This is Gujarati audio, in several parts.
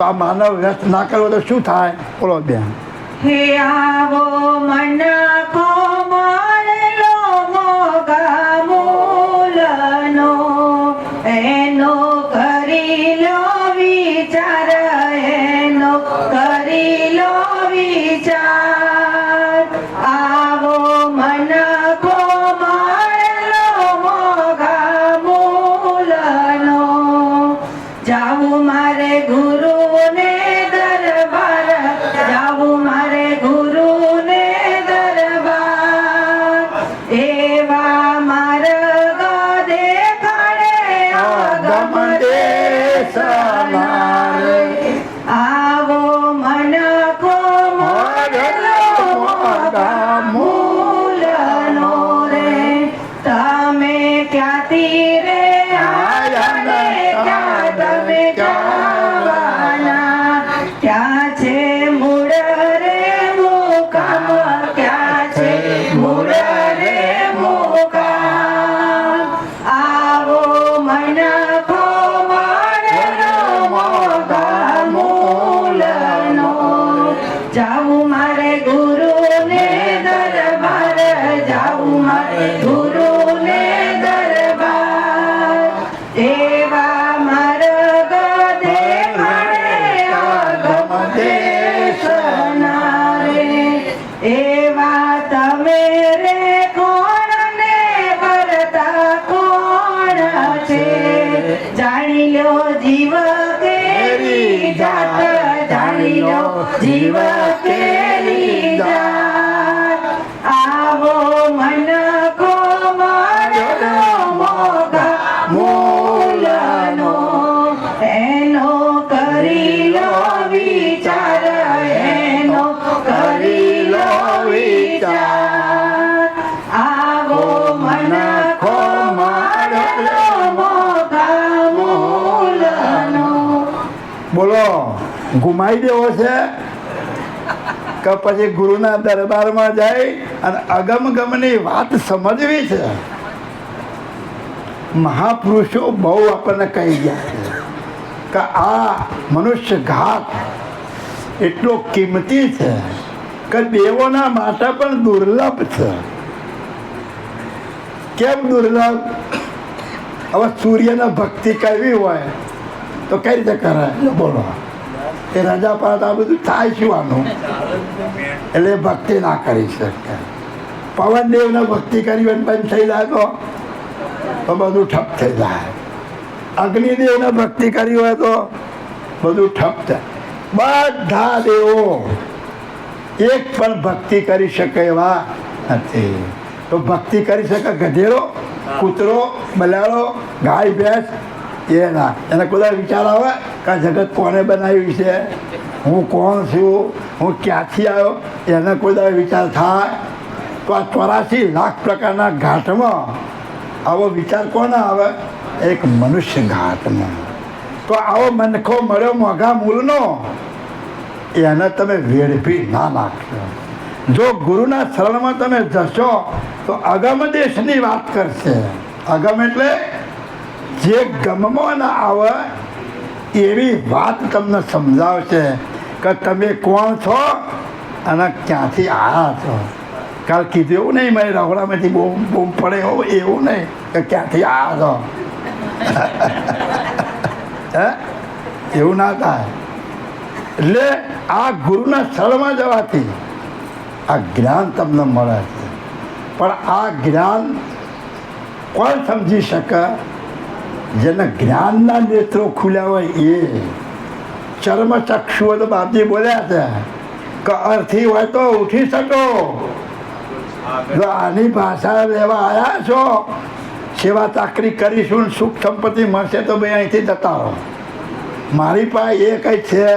આ માનવ વ્યસ્ત ના કરવો તો શું થાય? બોલો બેન. હે આવો મન કો મળેલો મોગા મૂલનો, એનો કરી લો વિચાર, એનો કરી લો વિચાર. આવો મન કો મળેલો મોગા મૂલનો, જાવું મારે ગુરુ ને દરબાર, જાવું મારે ગુરુ ને દરબાર. એવા માર્ગ દેખાડે આગમ દેશનારે, આવો મન કો મળેલો મોગા મૂલનો રે. તમે ક્યાંથી રે આયા ને ક્યાં તમે જવાના, ક્યાં છે મૂળ રે મુકામ, ક્યાં છે મૂળ રે મુકામ. આવો મન કો મળેલો મોગા મૂલનો, જાવું મારે ગુરુ ને દરબાર, જાવું મારે ગુરુ ને દરબાર. એવા માર્ગ દેખાડે આગમ દેશનારે, એવા તમે રે કોણ ને કરતા કોણ છે. જાણી લો જીવ કેરી જાત, જાણી લો જીવ કેરી જાત. આવો મન કો મળેલો મોગા મૂલનો, એનો કરી લો વિચાર, એનો કરી લો વિચાર. આવો મન કો મળેલો મોગા મૂલનો. બોલો, ગુમાઈ દેવો છે કે પછી ગુરુના દરબારમાં જઈ અને અગમગમની વાત સમજવી છે? મહાપુરુષો બહુ આપણને કહી ગયા છે કે આ મનુષ્ય ઘાત એટલો કિંમતી છે કે દેવોના માટે પણ દુર્લભ છે. કેમ દુર્લભ? હવે સૂર્યને ભક્તિ કરવી હોય તો કઈ રીતે કરાય? બોલો, એ રજા પાડતા આ બધું થાય શું આનું? એટલે ભક્તિ ના કરી શકે. પવનદેવને ભક્તિ કરી હોય બંધ થઈ જાય તો બધું ઠપ થઈ જાય. અગ્નિદેવને ભક્તિ કરી હોય તો બધું ઠપ થાય. બધા દેવો એક પણ ભક્તિ કરી શકે એવા નથી. તો ભક્તિ કરી શકે ગધેડો, કૂતરો, બલાડો, ગાય, ભેંસ? એ ના. એને કોઈ વિચાર આવે કે આ જગત કોને બનાવ્યું છે, હું કોણ છું, હું ક્યાંથી આવ્યો? એને કોઈ વિચાર થાય? તો આ 84 લાખ પ્રકારના ઘાટમાં આવો વિચાર કોને આવે? એક મનુષ્ય ઘાટમાં. તો આવો મનખો મળ્યો મોઘા મૂલનો, એને તમે વેડફી ના નાખશો. જો ગુરુના શરણમાં તમે જશો તો અગમ દેશની વાત કરશે. અગમ એટલે જે ગમમાં ના આવે એવી વાત તમને સમજાવશે કે તમે કોણ છો અને ક્યાંથી આવ્યા છો. કાલ કીધું એવું નહીં, મારી રગડામાંથી બૂમ પડે એવું નહીં કે ક્યાંથી આવ્યા છો. હે, એવું ના થાય. એટલે આ ગુરુના સ્થળમાં જવાથી આ જ્ઞાન તમને મળે છે. પણ આ જ્ઞાન કોણ સમજી શકે? જેને જ્ઞાનના નેત્રો ખુલ્યા હોય એ. ચર્મચક્ષુ તો બાપજી બોલ્યા છે કે અર્થી હોય તો ઉઠી શકો. જો આની ભાષા લેવા આવ્યા છો, સેવા ચાકરી કરીશું, સુખ સંપત્તિ મળશે તો ભાઈ અહીંથી જતા રહો. મારી પાસે એ કંઈ છે,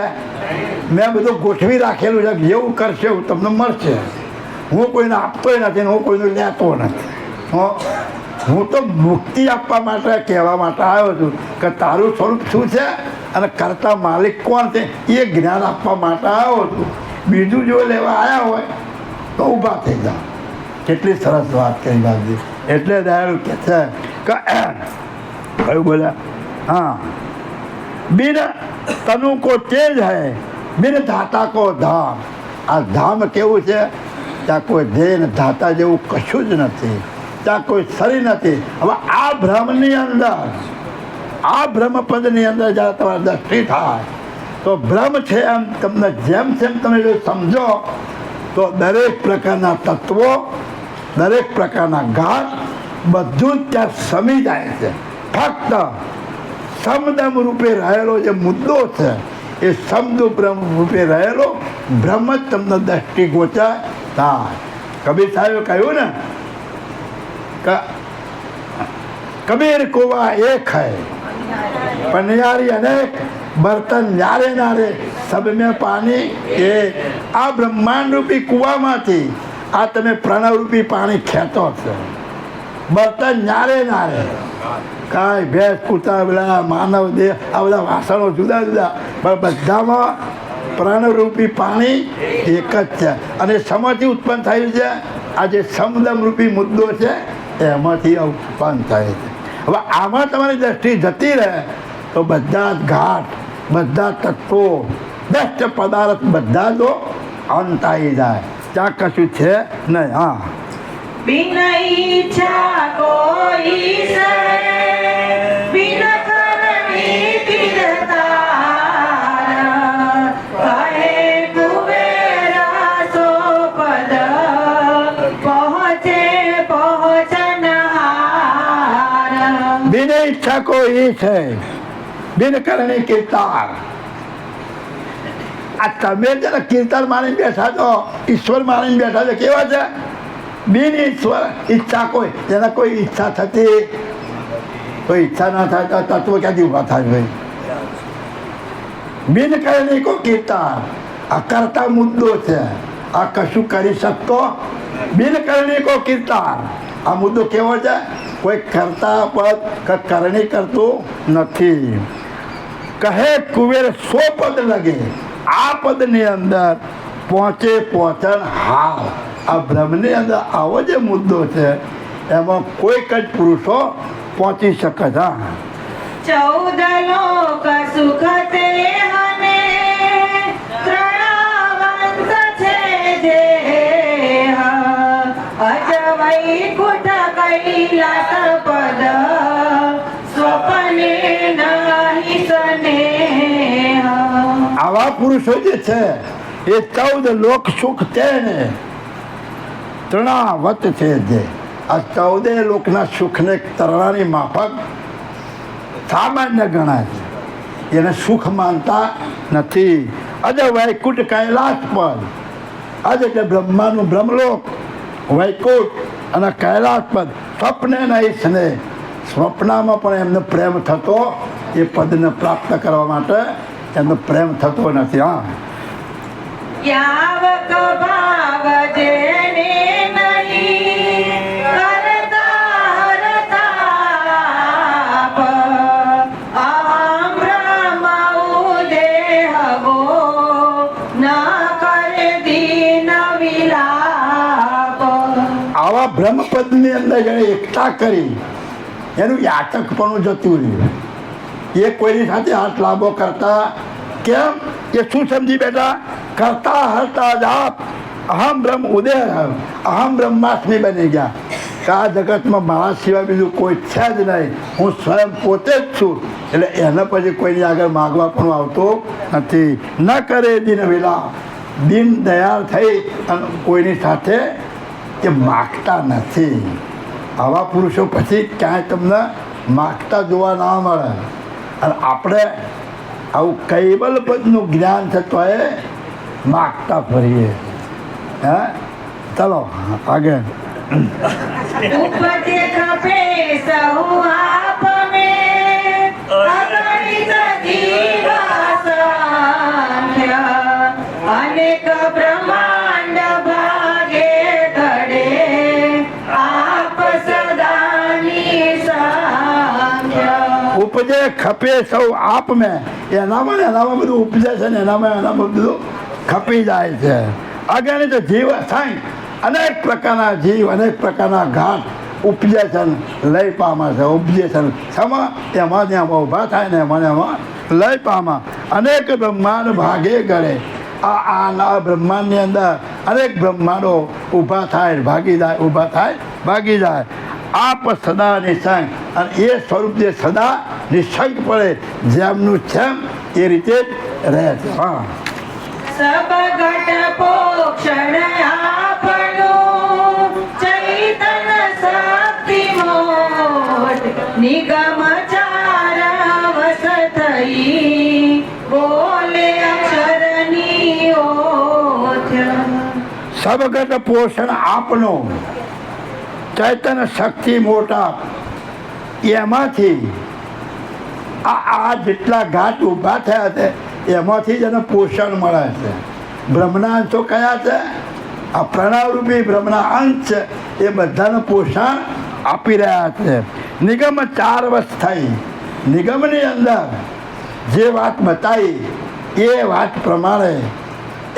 મેં બધું ગોઠવી રાખેલું છે, જેવું કરશે એવું તમને મળશે. હું કોઈને આપતોય નથી, હું કોઈનું લેતો નથી. હું તો મુક્તિ આપવા માટે, કહેવા માટે આવ્યો છું કે તારું સ્વરૂપ શું છે અને કરતા માલિક કોણ છે એ જ્ઞાન આપવા માટે આવ્યો છું. બીજું જો લેવા આવ્યા હોય તો ઊભા થઈ જાઓ. કેટલી સરસ વાત કરી બાપજી. એટલે દયાળુ કે છે કે કયું બોલ્યા? હા, બિન तनु को तेज है बिन धाता को धाम आ धाम केवुं छे ત્યાં કોઈ ધ્યેય ને ધાતા જેવું કશું જ નથી ત્યાં કોઈ શરીર નથી હવે આ ભ્રમની અંદર આ બ્રહ્મપદની અંદર જ્યારે તમારી દ્રષ્ટિ થાય તો બ્રહ્મ છે એમ તમને જેમ જેમ તમે જો સમજો તો દરેક પ્રકારના તત્વો દરેક પ્રકારના ઘાટ બધું જ ત્યાં સમી જાય છે ફક્ત સમદમ રૂપે રહેલો જે મુદ્દો છે એ શબ્દ બ્રહ્મ રૂપે રહેલો બ્રહ્મ જ તમને દ્રષ્ટિ ગોચર થાય કબીર સાહેબે કહ્યું ને કે કબીર કુવા એક હૈ પનિયારી અનેક બર્તન ન્યારે નારે સબ મેં પાણી એક આ બ્રહ્માંડ રૂપી કુવામાંથી આ તમે પ્રણવ રૂપી પાણી ખેંચો છો બર્તન ન્યારે નારે કાંઈ ભેંસ કૂતરા બધા માનવ દેહ આ બધા વાસણો જુદા જુદા પણ બધામાં પ્રાણરૂપી પાણી એક જ છે અને શમાંથી ઉત્પન્ન થયું છે આ જે સમદમ રૂપી મુદ્દો છે એમાંથી ઉત્પન્ન થાય છે હવે આમાં તમારી દ્રષ્ટિ જતી રહે તો બધા જ ઘાટ બધા તત્વો દસ્ત પદાર્થ બધા જો અંત આવી જાય ત્યાં કશું છે નહીં હા बिन इच्छा कोई से बिन करनी किरतार कहे कुबेरा सो पद पहुँचे पहुँचनहार बिन इच्छा को ईश है बिन करने कीर्तार આ તમે જરા કીર્તન માણીને બેઠા છો ઈશ્વર માણીને બેઠા છો કેવા છે બિન ઈશ્વર ઈચ્છા કોઈ જેના કોઈ ઈચ્છા થતી કોઈ ઈચ્છા ના થાય તો તત્વ ક્યાંથી ઊભા થાય ભાઈ બિન કરીને કો કીર્તન આ કરતા મુદ્દો છે આ કશું કરી શકતો બિન કરીને કો કીર્તન આ મુદ્દો કેવો છે કોઈ કરતા પદ કે કરણી કરતું નથી કહે કુબેર 100 પદ લગે આ પદની અંદર પહોંચે પહોંચન હાલ આ બ્રહ્મની અંદર આવો જે મુદ્દો છે એમાં કોઈક જ પુરુષો પહોંચી શકે છે 14 લોક સુખ તે હને ત્રણાવંત છે જે અજ વૈકુંઠ કૈલાસ પદ સ્વપ્ને નહીં સ્નેહ આવા પુરુષો જે છે એ 14 લોક સુખ તેને તૃણાવત છે જે આ 14 લોકના સુખને તરણાની માફક સામાન્ય ગણાય છે એને સુખ માનતા નથી અજય વૈકુંઠ કૈલાસ પર આજે એટલે બ્રહ્માનું બ્રહ્મલોક વૈકુંઠ અને કૈલાસ પદ સ્વપ્ને નહીં સ્નેહ સ્વપ્નમાં પણ એમને પ્રેમ થતો એ પદને પ્રાપ્ત કરવા માટે એમનો પ્રેમ થતો નથી હા યાવક ભાવ જેને નહીં કરતા હરતાપ અહમ બ્રહ્મ ઉદેહવો ન કરે દીન વિલાપ આવા બ્રહ્મપદની અંદર જેણે એકતા કરી એનું યાતકપણું જતું રહ્યું એ કોઈની સાથે હાથ લાંબો કરતા કેમ એ શું સમજી બેઠા કરતા હરતા જાપ અહમ બ્રહ્મ ઉદય અહમ બ્રહ્માસ્મિ બની ગયા કે આ જગતમાં મારા સિવાય બીજું કોઈ છે જ નહીં હું સ્વયં પોતે જ છું એટલે એના પછી કોઈની આગળ માગવા પણ આવતો નથી ન કરે દિન વિલાપ દિન દયાળ થઈ અને કોઈની સાથે એ માગતા નથી આવા પુરુષો પછી ક્યાંય તમને માગતા જોવા ના મળે અને આપણે આવું કૈવલ પદનું જ્ઞાન છે તો એ માગતા ફરીએ હે ચલો આગળ ઉપજે ખપે સહુ આપ મેં અગણિત જીવાસંખ્ય અનેક બ્રહ્માંડ ભાગે ઘડે આપ સદાની સંખ્ય ઉપજે ખપે સૌ આપ મેં એનામાં બધું ઉપજે છે ને એનામાં બધું ખપી જાય છે અગણિત જીવ થાય અનેક પ્રકારના જીવ અનેક પ્રકારના ઘાટ ઉપજે છે લય પામે છે ઉપજે છે એમાં ને એમાં ઊભા થાય ને એમાં લય પામા અનેક બ્રહ્માંડ ભાગે ગળે. આ બ્રહ્માંડની અંદર અનેક બ્રહ્માંડો ઊભા થાય ભાગી જાય, ઊભા થાય ભાગી જાય. આપ સદા નિસંગ, અને એ સ્વરૂપ જે સદા નિસંગ પડે જેમનું જેમ એ રીતે જ રહે છે. હા, સબગટ પોક્ષણ આપણું ચૈતન શક્તિ મોટ નિગમ ચાર વસ થઈ બોલે અક્ષરની ઓથ. સબગત પોષણ આપનો ચૈતન્ય શક્તિ મોટા એમાંથી આ જેટલા ઘાટ ઊભા થયા છે એમાંથી જ એને પોષણ મળે છે. બ્રહ્મના અંશો કયા છે? આ પ્રણવરૂપી બ્રહ્મના અંશ છે એ બધાને પોષણ આપી રહ્યા છે. નિગમ 4 વર્ષ થઈ. નિગમની અંદર જે વાત બતાવી એ વાત પ્રમાણે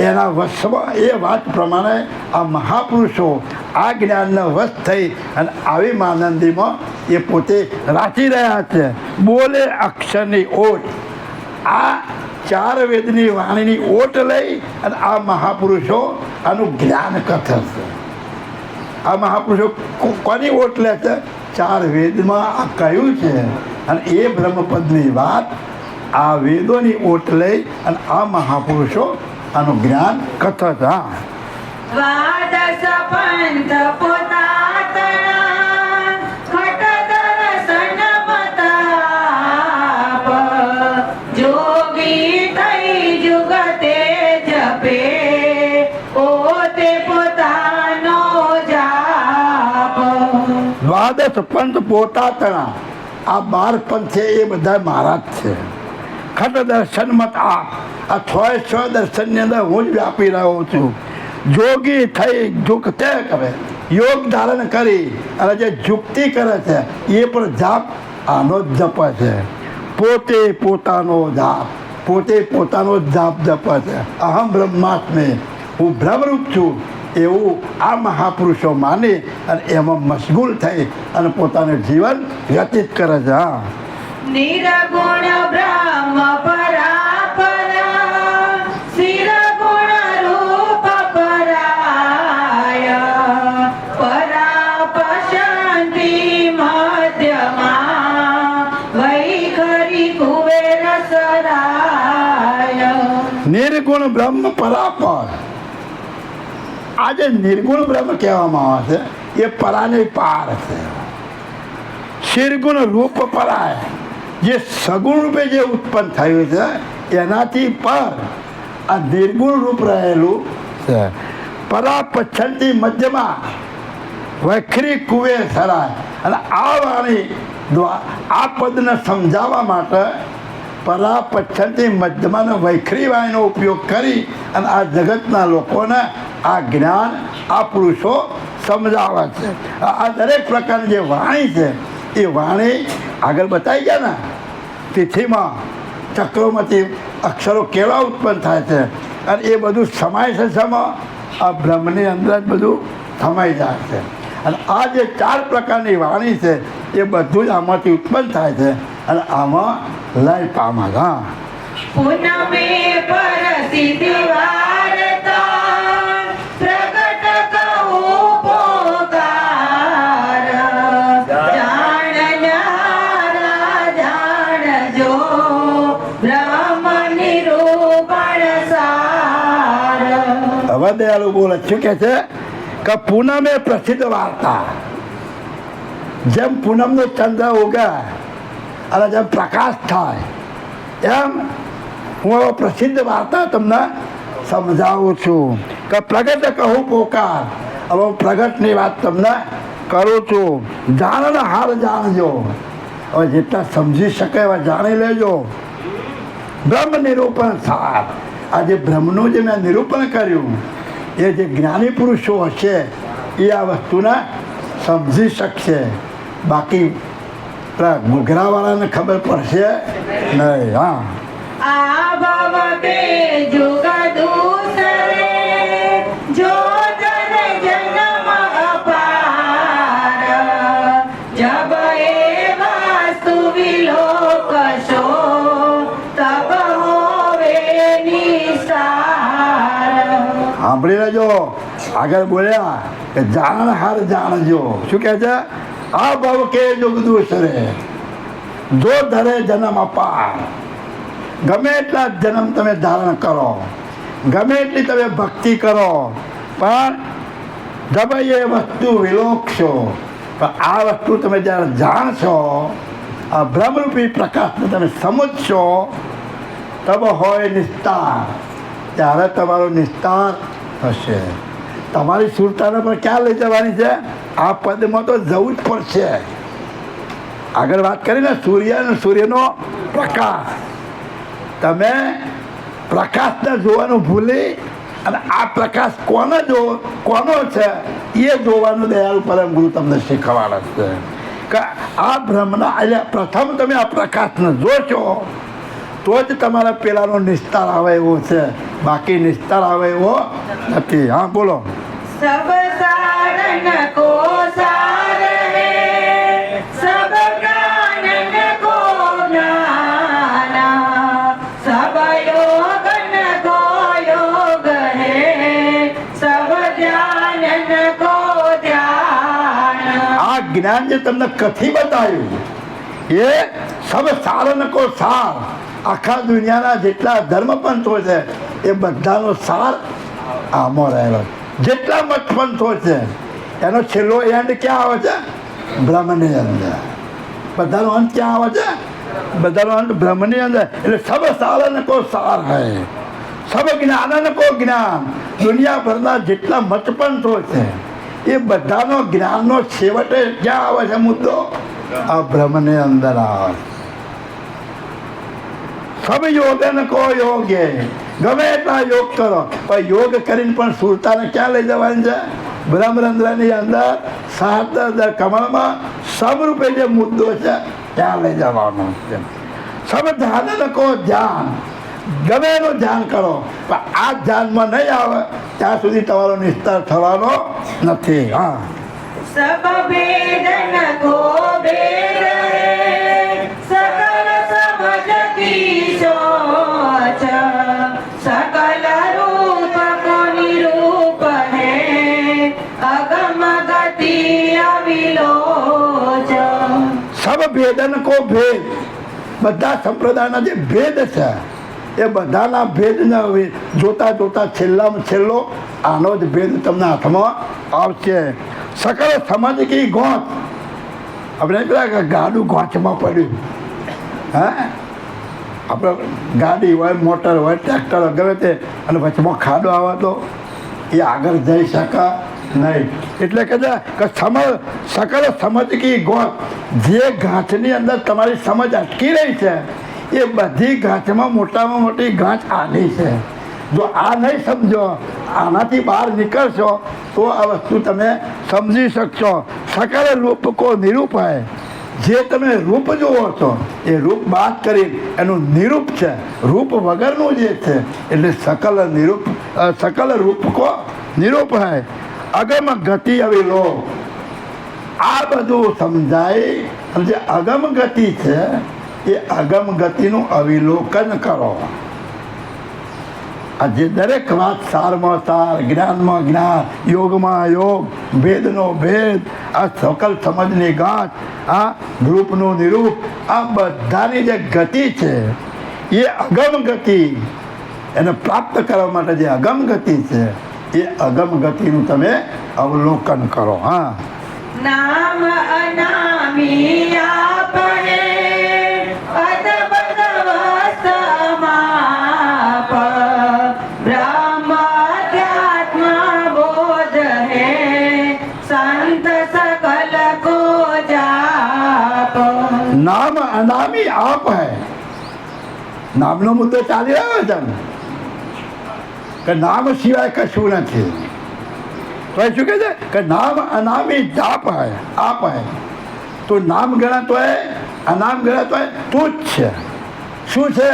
એના વશમાં એ વાત પ્રમાણે આ મહાપુરુષો આ જ્ઞાનના વશ થઈ અને આવી માનંદીમાં એ પોતે રાચી રહ્યા છે. બોલે અક્ષરની ઓટ. આ 4 વેદની વાણીની ઓટ લઈ અને આ મહાપુરુષો આનું જ્ઞાન કથે છે. આ મહાપુરુષો કોની ઓટ લે છે? 4 વેદમાં આ કહ્યું છે અને એ બ્રહ્મપદની વાત આ વેદોની ઓટ લઈ અને આ મહાપુરુષો આનું જ્ઞાન કથે છે. હા, દ્વાદશ પંથ પોતાતણા ખટ દર્શન મતાપ જોગી થઈ જુગતે જપે પોતે પોતાનો જાપ. દ્વાદશ પંથ પોતાતણા. આ 12 પંથ છે એ બધા મારા જ છે. ખટ દર્શન મત આપ. આ 6 દર્શનની અંદર હું જ વ્યાપી રહ્યો છું. જોગી થઈ ઝુકતે કરે, યોગ ધારણ કરી અને જે ઝુકતી કરે છે એ પણ જાપ આનો જ જપ છે. પોતે પોતાનો જાપ, પોતે પોતાનો જાપ જપે છે. અહમ બ્રહ્માસ્મિ, હું બ્રહ્મરૂપ છું એવું આ મહાપુરુષો માની અને એમાં મશગુલ થઈ અને પોતાનું જીવન વ્યતીત કરે છે. હા, નિર્ગુણ બ્રહ્મ પરાપરા શિર ગુણ રૂપ પરાય પરાપ શાંતિ મધ્યમાં વૈખરી કુબેર સરાય. નિર્ગુણ બ્રહ્મ પરાપર. આ જે નિર્ગુણ બ્રહ્મ કહેવામાં આવે છે એ પરાની પાર છે. શિરગુણ રૂપ પરાય, જે સગુણ રૂપે જે ઉત્પન્ન થયું છે એનાથી પર આ નિર્ગુણ રૂપ રહેલું છે. પરા પછંતી મધ્યમાં વખરી કુવે સરાય. અને આ વાણી આ પદને સમજાવવા માટે પરા પછંતી મધ્યમાં વૈખરી વાણીનો ઉપયોગ કરી અને આ જગતના લોકોને આ જ્ઞાન આ પુરુષો સમજાવે છે. આ દરેક પ્રકારની જે વાણી છે એ વાણી આગળ બતાવી ગયા ને તિથિમાં ચક્રોમાંથી અક્ષરો કેવા ઉત્પન્ન થાય છે અને એ બધું સમાય છે શેમાં? આ બ્રહ્મની અંદર જ બધું સમાઈ જાય છે. અને આ જે 4 પ્રકારની વાણી છે એ બધું જ આમાંથી ઉત્પન્ન થાય છે અને આમાં લય પામે. હા, પૂનમે પરસિદ્ધિ વાર્તા પ્રગટ કહું પોકાર જાણનારા જાણજો બ્રહ્મ નિરૂપણ સાર. હવે દયાળુ બોલે શું કે છે કે પૂનમે પ્રસિદ્ધ વાર્તા. જેમ પૂનમનો ચંદ્ર ઉગે અને જેમ પ્રકાશ થાય એમ હું હવે પ્રસિદ્ધ વાર્તા તમને સમજાવું છું કે પ્રગટ કહું પોકાર. હવે હું પ્રગટની વાત તમને કરું છું. જાણનહાર જાણજો. હવે જેટલા સમજી શકે એવા જાણી લેજો. બ્રહ્મ નિરૂપણ સાર. આ જે બ્રહ્મનું જે મેં નિરૂપણ કર્યું એ જે જ્ઞાની પુરુષો હશે એ આ વસ્તુને સમજી શકશે. બાકી પેલા ઘૂઘરાવાળાને ખબર પડશે નહીં. હા, આ ભવ તે જુગ દૂસરે જો તન જન્મ અપાર જબ એ વાસ્તુ વિલોકશો તબ સાંભળી લેજો. આગળ બોલ્યા કે જાણહાર જાણજો. શું કહે છે? આ ભવ કે જુગ દૂસરે જો ધરે જન્મ અપાર. ગમે એટલા જન્મ તમે ધારણ કરો, ગમે એટલી તમે ભક્તિ કરો, પણ જબ એ વસ્તુ વિલોકશો, પણ આ વસ્તુ તમે જ્યારે જાણશો, આ બ્રહ્મરૂપી પ્રકાશને તમે સમજશો, તબ હોય નિસ્તાર, ત્યારે તમારો નિસ્તાર થશે. તમારી સુરતાને પણ ક્યાં લઈ જવાની છે? આ પદમાં તો જવું જ પડશે. આગળ વાત કરીને સૂર્યનો પ્રકાશ, તમે પ્રકાશને જોવાનું ભૂલી અને આ પ્રકાશ કોનો છે એ જોવાનું દયાળુ પરમ ગુરુ તમને શીખવાડે છે કે આ બ્રહ્મના એટલે પ્રથમ તમે આ પ્રકાશને જોશો તો જ તમારા પેલાનો નિસ્તાર આવે એવો છે, બાકી નિસ્તાર આવે એવો નથી. હા બોલો. सब सारन को सार है, सब ज्ञानन को ज्ञान, सब योगन को योग है, सब ध्यानन को ध्यान. આ જ્ઞાન જે તમને કથી બતાવ્યું એ સબ સારન કો સાર, આખા દુનિયાના જેટલા ધર્મપંથો છે એ બધાનો સાર આમાં રહેલો. જેટલા મતપંથો છે એનો છેલ્લો એન્ડ ક્યાં આવે છે? બ્રહ્મની અંદર. બધાનો અંત ક્યાં આવે છે? બધાનો અંત બ્રહ્મની અંદર. એટલે સબ સારન કો સાર હૈ, સબ જ્ઞાનન કો જ્ઞાન. દુનિયાભરના જેટલા મતપંથો છે એ બધાનો જ્ઞાનનો છેવટે ક્યાં આવે છે મુદ્દો? આ બ્રહ્મની અંદર આવે. સબ યોગન કો યોગે, ગમે એટલા યોગ કરો પણ યોગ કરીને પણ સુરતાને ક્યાં લઈ જવાની છે? બ્રહ્મરંધ્રની અંદર સહસ્ત્ર કમળમાં સમરૂપે જે મુદ્દો છે ત્યાં લઈ જવાનો છે. સબ ધ્યાન કો ધ્યાન, ગમે એનું ધ્યાન કરો પણ આ ધ્યાનમાં નહીં આવે ત્યાં સુધી તમારો નિસ્તાર થવાનો નથી. હા. सब वेदन को वेद है, सकल समझ की सोच, सकल रूप को निरूप है, अगम गति अविलोच. સબ ભેદન કો ભેદ, બધા સંપ્રદાયના જે ભેદ છે એ બધાના ભેદને જોતા જોતા છેલ્લામાં છેલ્લો આનો જ ભેદ તમને હાથમાં આવશે. સકલ સમજ કી ગોંચ, આપણે પેલા ગાડું ગોંચમાં પડ્યું, હા આપણે ગાડી હોય, મોટર હોય, ટ્રેક્ટર હોય, ગમે તે, અને વચમાં ખાડો આવે તો એ આગળ જઈ શકે નહીં. એટલે કે સકલ સમજ કી ગોંચ, જે ગાંઠની અંદર તમારી સમજ અટકી રહી છે એ બધી ગાંઠમાં મોટામાં મોટી ગાંઠ આની છે. જો આ નહીં સમજો, આનાથી બહાર નીકળશો તો આ વસ્તુ તમે સમજી શકશો. સકલ રૂપ કો નિરૂપ હૈ, જે તમે રૂપ જુઓ છો એ રૂપ બાદ કરી એનું નિરૂપ છે, રૂપ વગરનું જે છે. એટલે સકલ રૂપ કો નિરૂપ હૈ, અગમ ગતિ અવિલો. આ બધું સમજાય અને જે અગમ ગતિ છે એ અગમ ગતિનું અવિલોકન કરો. આ જે દરેક વાત સારમાં સાર, જ્ઞાનમાં જ્ઞાન, યોગમાં યોગ, ભેદનો ભેદ, આ સકલ સમજની ગાંઠ, આ રૂપનું નિરૂપ, આ બધાની જે ગતિ છે એ અગમ ગતિ, એને પ્રાપ્ત કરવા માટે જે અગમ ગતિ છે એ અગમ ગતિનું તમે અવલોકન કરો. હા. नाम अनामी आप हैं, अद्भुत वस्तमाप, ब्रह्माध्यात्म बोध है, संत सकल को जाप. નામ અનામી આપ હૈ. નામનો મુદ્દો ચાલી રહ્યો છે કે નામ સિવાય કશું નથી. તો એ શું કહે છે કે નામ અનામી જાપ હૈ, આપ હૈ. તો નામ ગણાતો હૈ, અનામ ગણાતો હૈ, તું જ છે. શું છે?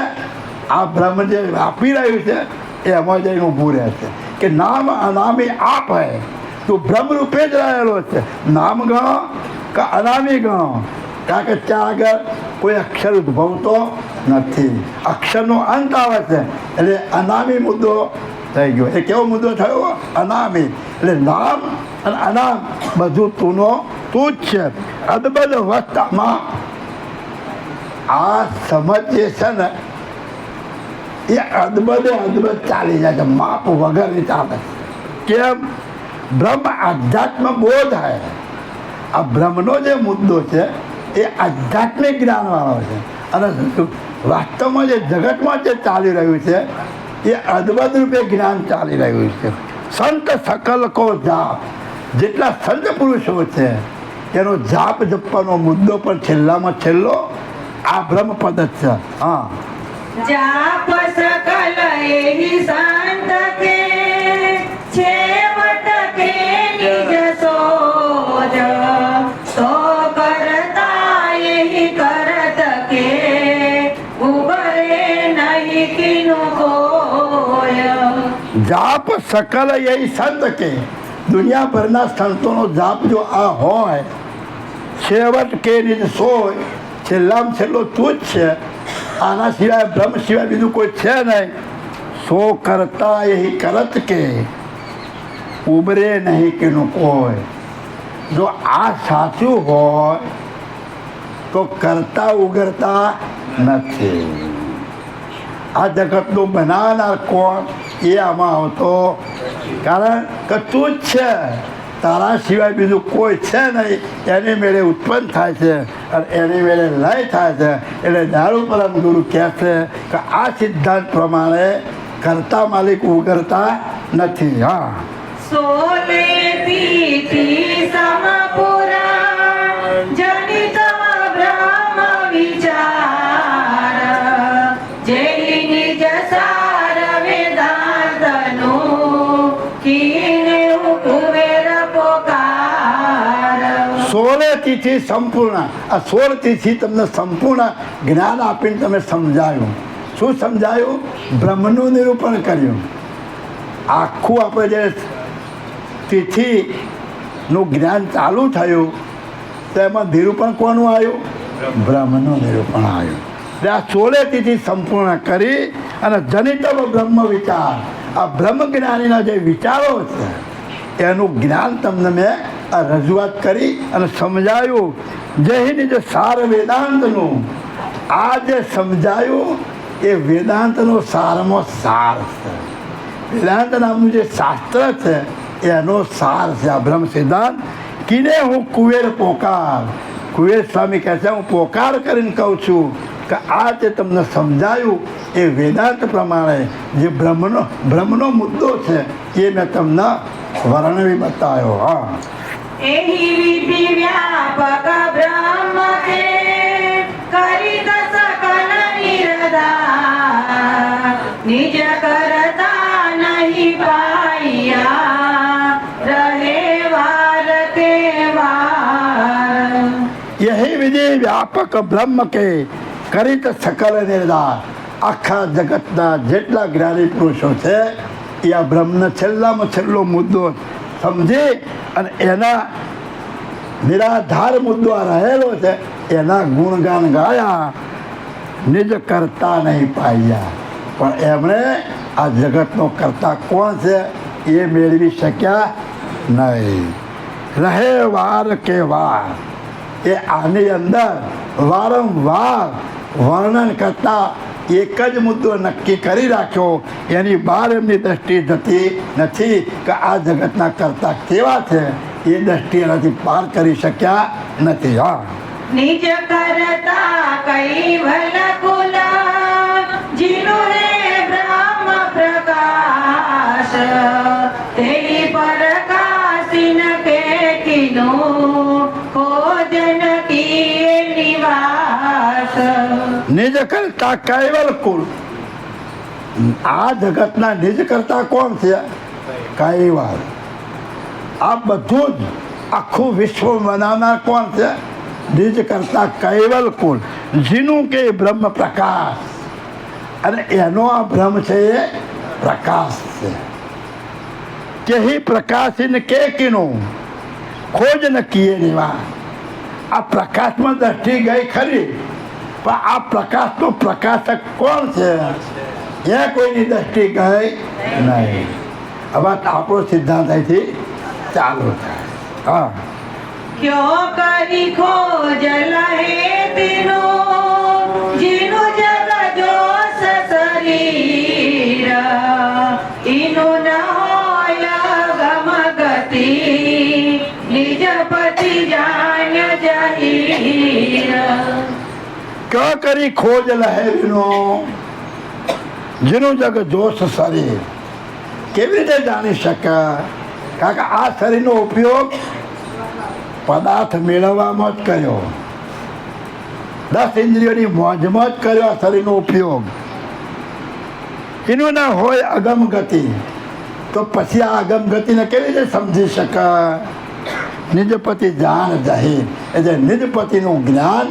આ બ્રહ્મ જે આપી રહ્યું છે એ એમાં જઈને ઊભું રહે છે કે નામ અનામી આપ હૈ. તું બ્રહ્મ રૂપે જ રહેલો છે. નામ ગણો કે અનામી ગણો, કારણ કે ત્યાં આગળ કોઈ અક્ષર ઉદ્ભવતો નથી, અક્ષરનો અંત આવે છે. એટલે અનામી મુદ્દો થઈ ગયો. એ કેવો મુદ્દો થયો? અનામી. એટલે નામ અને અનામ બધું તુંનો તું જ છે. અદબદ અવસ્થામાં આ સમજ જે છે ને એ અદબદ ચાલી જાય છે, માપ વગરની ચાલે. કેમ? બ્રહ્મ આધ્યાત્મ બોધ હે. આ બ્રહ્મનો જે મુદ્દો છે એ આધ્યાત્મિક જ્ઞાનવાળો છે, અને વાસ્તવમાં જે જગતમાં જે ચાલી રહ્યું છે એ અદભુત રૂપે જ્ઞાન ચાલી રહ્યું છે. સંત સકલ કો જાપ, જેટલા સંત પુરુષો છે એનો જાપ જપવાનો મુદ્દો પણ છેલ્લામાં છેલ્લો આ બ્રહ્મ પદ જ છે. હા, જાપ સકલ એહી સંત કે છેવટ કે નિજ સોજ, તો કરતા એહી કરત કે ઉબરે નહીં કિનું કોય. જાપ સકલ એ સંત કે, દુનિયાભરના સંતોનો જાપ જો આ હોય, છેવટ કે નિજ સોય, છેલ્લામાં છેલ્લો તું જ છે, આના સિવાય બ્રહ્મ સિવાય બીજું કોઈ છે નહીં. સો કરતા એ કરત કે ઉબરે નહીં કેનું કોઈ. જો આ સાચું હોય તો કરતા ઉગરતા નથી. આ જગતનું બનાવનાર કોણ એ આમાં આવતો, કારણ કે તું જ છે, તારા સિવાય બીજું કોઈ છે નહીં. એની મેળે ઉત્પન્ન થાય છે અને એની મેળે લય થાય છે. એટલે દારૂ પરમ ગુરુ કહે છે કે આ સિદ્ધાંત પ્રમાણે કરતા માલિક ઉગરતા નથી. હા, સોલે પીઠી સમપુરા જનિત બ્રહ્મ વિચાર, જેની નિજ સાર વેદાંતનું કીને કુબેર પોકાર. 16 તિથિ સંપૂર્ણ. આ 16 તિથિ તમને સંપૂર્ણ જ્ઞાન આપીને તમે સમજાયું. શું સમજાયું? બ્રહ્મનું નિરૂપણ કર્યું. આખું આપણે જે તિથિનું જ્ઞાન ચાલુ થયું તો એમાં નિરૂપણ કોનું આવ્યું? બ્રહ્મનું નિરૂપણ આવ્યું. એટલે આ 16 તિથિ સંપૂર્ણ કરી અને જનિતવ બ્રહ્મ વિચાર, આ બ્રહ્મ જ્ઞાનીના જે વિચારો છે એનું જ્ઞાન તમને મેં આ રજૂઆત કરી અને સમજાયું. જેની જે સાર વેદાંતનું આ જે સમજાયું એ વેદાંતનો સારમાં સાર છે. વેદાંત નામનું જે શાસ્ત્ર છે એનો સાર છે આ બ્રહ્મ સિદ્ધાંત. કીને હું કુવેર પોકાર, કુવેર સ્વામી કહે છે હું પોકાર કરીને કહું છું કે આ જે તમને સમજાયું એ વેદાંત પ્રમાણે જે બ્રહ્મનો મુદ્દો છે એ મેં તમને વર્ણવી બતાવ્યો. હા, એહી વિધિ વ્યાપક બ્રહ્મ કે કરી સકલ નિરદાર, નિજ કરતા નહીં પાયા રહે વાર કે વાર. यही विधि व्यापक ब्रह्म के करित सकल निर्धार. આખા જગતના જેટલા જ્ઞાની પુરુષો છે એ આ બ્રહ્મનો છેલ્લામાં છેલ્લો મુદ્દો સમજી અને એના નિરાધાર મુદ્દો આ રહેલો છે એના ગુણગાન ગાયા. નિજ કરતા નહીં પાયા, પણ એમણે આ જગતનો કરતા કોણ છે એ મેળવી શક્યા નહીં. રહે વાર કે વાર, એ આની અંદર વારંવાર વર્ણન કરતા એક જ મુદ્દો નક્કી કરી રાખ્યો. એની બહાર એમની દ્રષ્ટિ જતી નથી કે આ જગતના કરતા કેવા છે, એ દ્રષ્ટિ એનાથી પાર કરી શક્યા નથી. હા, નિજ કરતા કૈવલ કુલ જીનું રે બ્રહ્મ પ્રકાશ, તેની પ્રકાશિન કે કિનો ભોજન કી નિવાસ. નિજ કરતા કૈવલ કુલ. આ જગતના નિજ કરતા કોણ છે? કૈવલ. આ બધું જ આખું વિશ્વ બનાવનાર કોણ છે? નિજ કરતા કૈવલ કુલ, જીનું કે બ્રહ્મ પ્રકાશ. અને એનો આ બ્રહ્મ છે એ પ્રકાશ છે. કેહી પ્રકાશિન કે કિનું ખોજ ન કિએ નિવાસ. આ પ્રકાશમાં દ્રષ્ટિ ગઈ ખરી, પણ આ પ્રકાશનો પ્રકાશક કોણ છે? એ કોઈની દ્રષ્ટિ ગઈ નહીં. હવે આપણો સિદ્ધાંત અહીંથી ચાલુ થાય. હા, क्यों करी खोज लहे तीनो जिनु जग जोश शरीर इनु न होय गम गति निज पति जान जहीर. ક્યાં કરી ખોજ લહેરીનો જેનું જગ જોશ શરીર. કેવી રીતે જાણી શકાય? કારણ કે આ શરીરનો ઉપયોગ પદાર્થ મેળવવામાં જ કર્યો, 10 ઇન્દ્રિયોની મોજમાં જ કર્યો આ શરીરનો ઉપયોગ. એનું ના હોય અગમ ગતિ, તો પછી આ અગમ ગતિને કેવી રીતે સમજી શકાય? નિજપતિ જાણ જાહીર, એટલે નિજપતિનું જ્ઞાન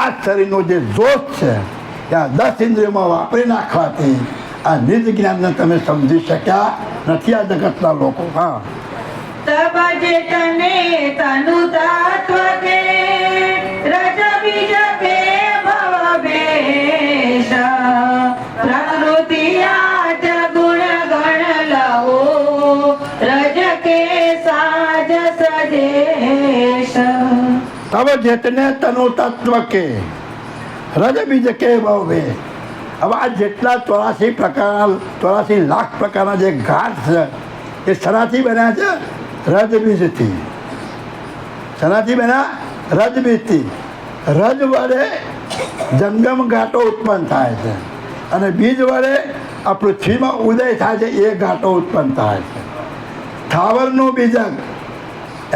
આ શરીરનો જે જોશ છે એ આ 10 ઇન્દ્રિયોમાં વાપરી નાખવાથી આ નિજ જ્ઞાનને તમે સમજી શક્યા નથી આ જગતના લોકો. હા, तब जेतने तनु तत्व के रज बीज के भव बेश प्रकृति आज गुण गण लहो रज के साज सजेश. तब જેતને તનુ તત્વ કે રજ બીજ કે ભાવે. હવે આ જેટલા 84 લાખ પ્રકારના જે ઘાટ છે એ શરાથી બન્યા છે, રજબીજથી. શરાથી બન્યા રજબીજથી. રજ વડે જંગમ ઘાટો ઉત્પન્ન થાય છે અને બીજ વડે આ પૃથ્વીમાં ઉદય થાય છે, એ ઘાટો ઉત્પન્ન થાય છે. થાવરનું બીજક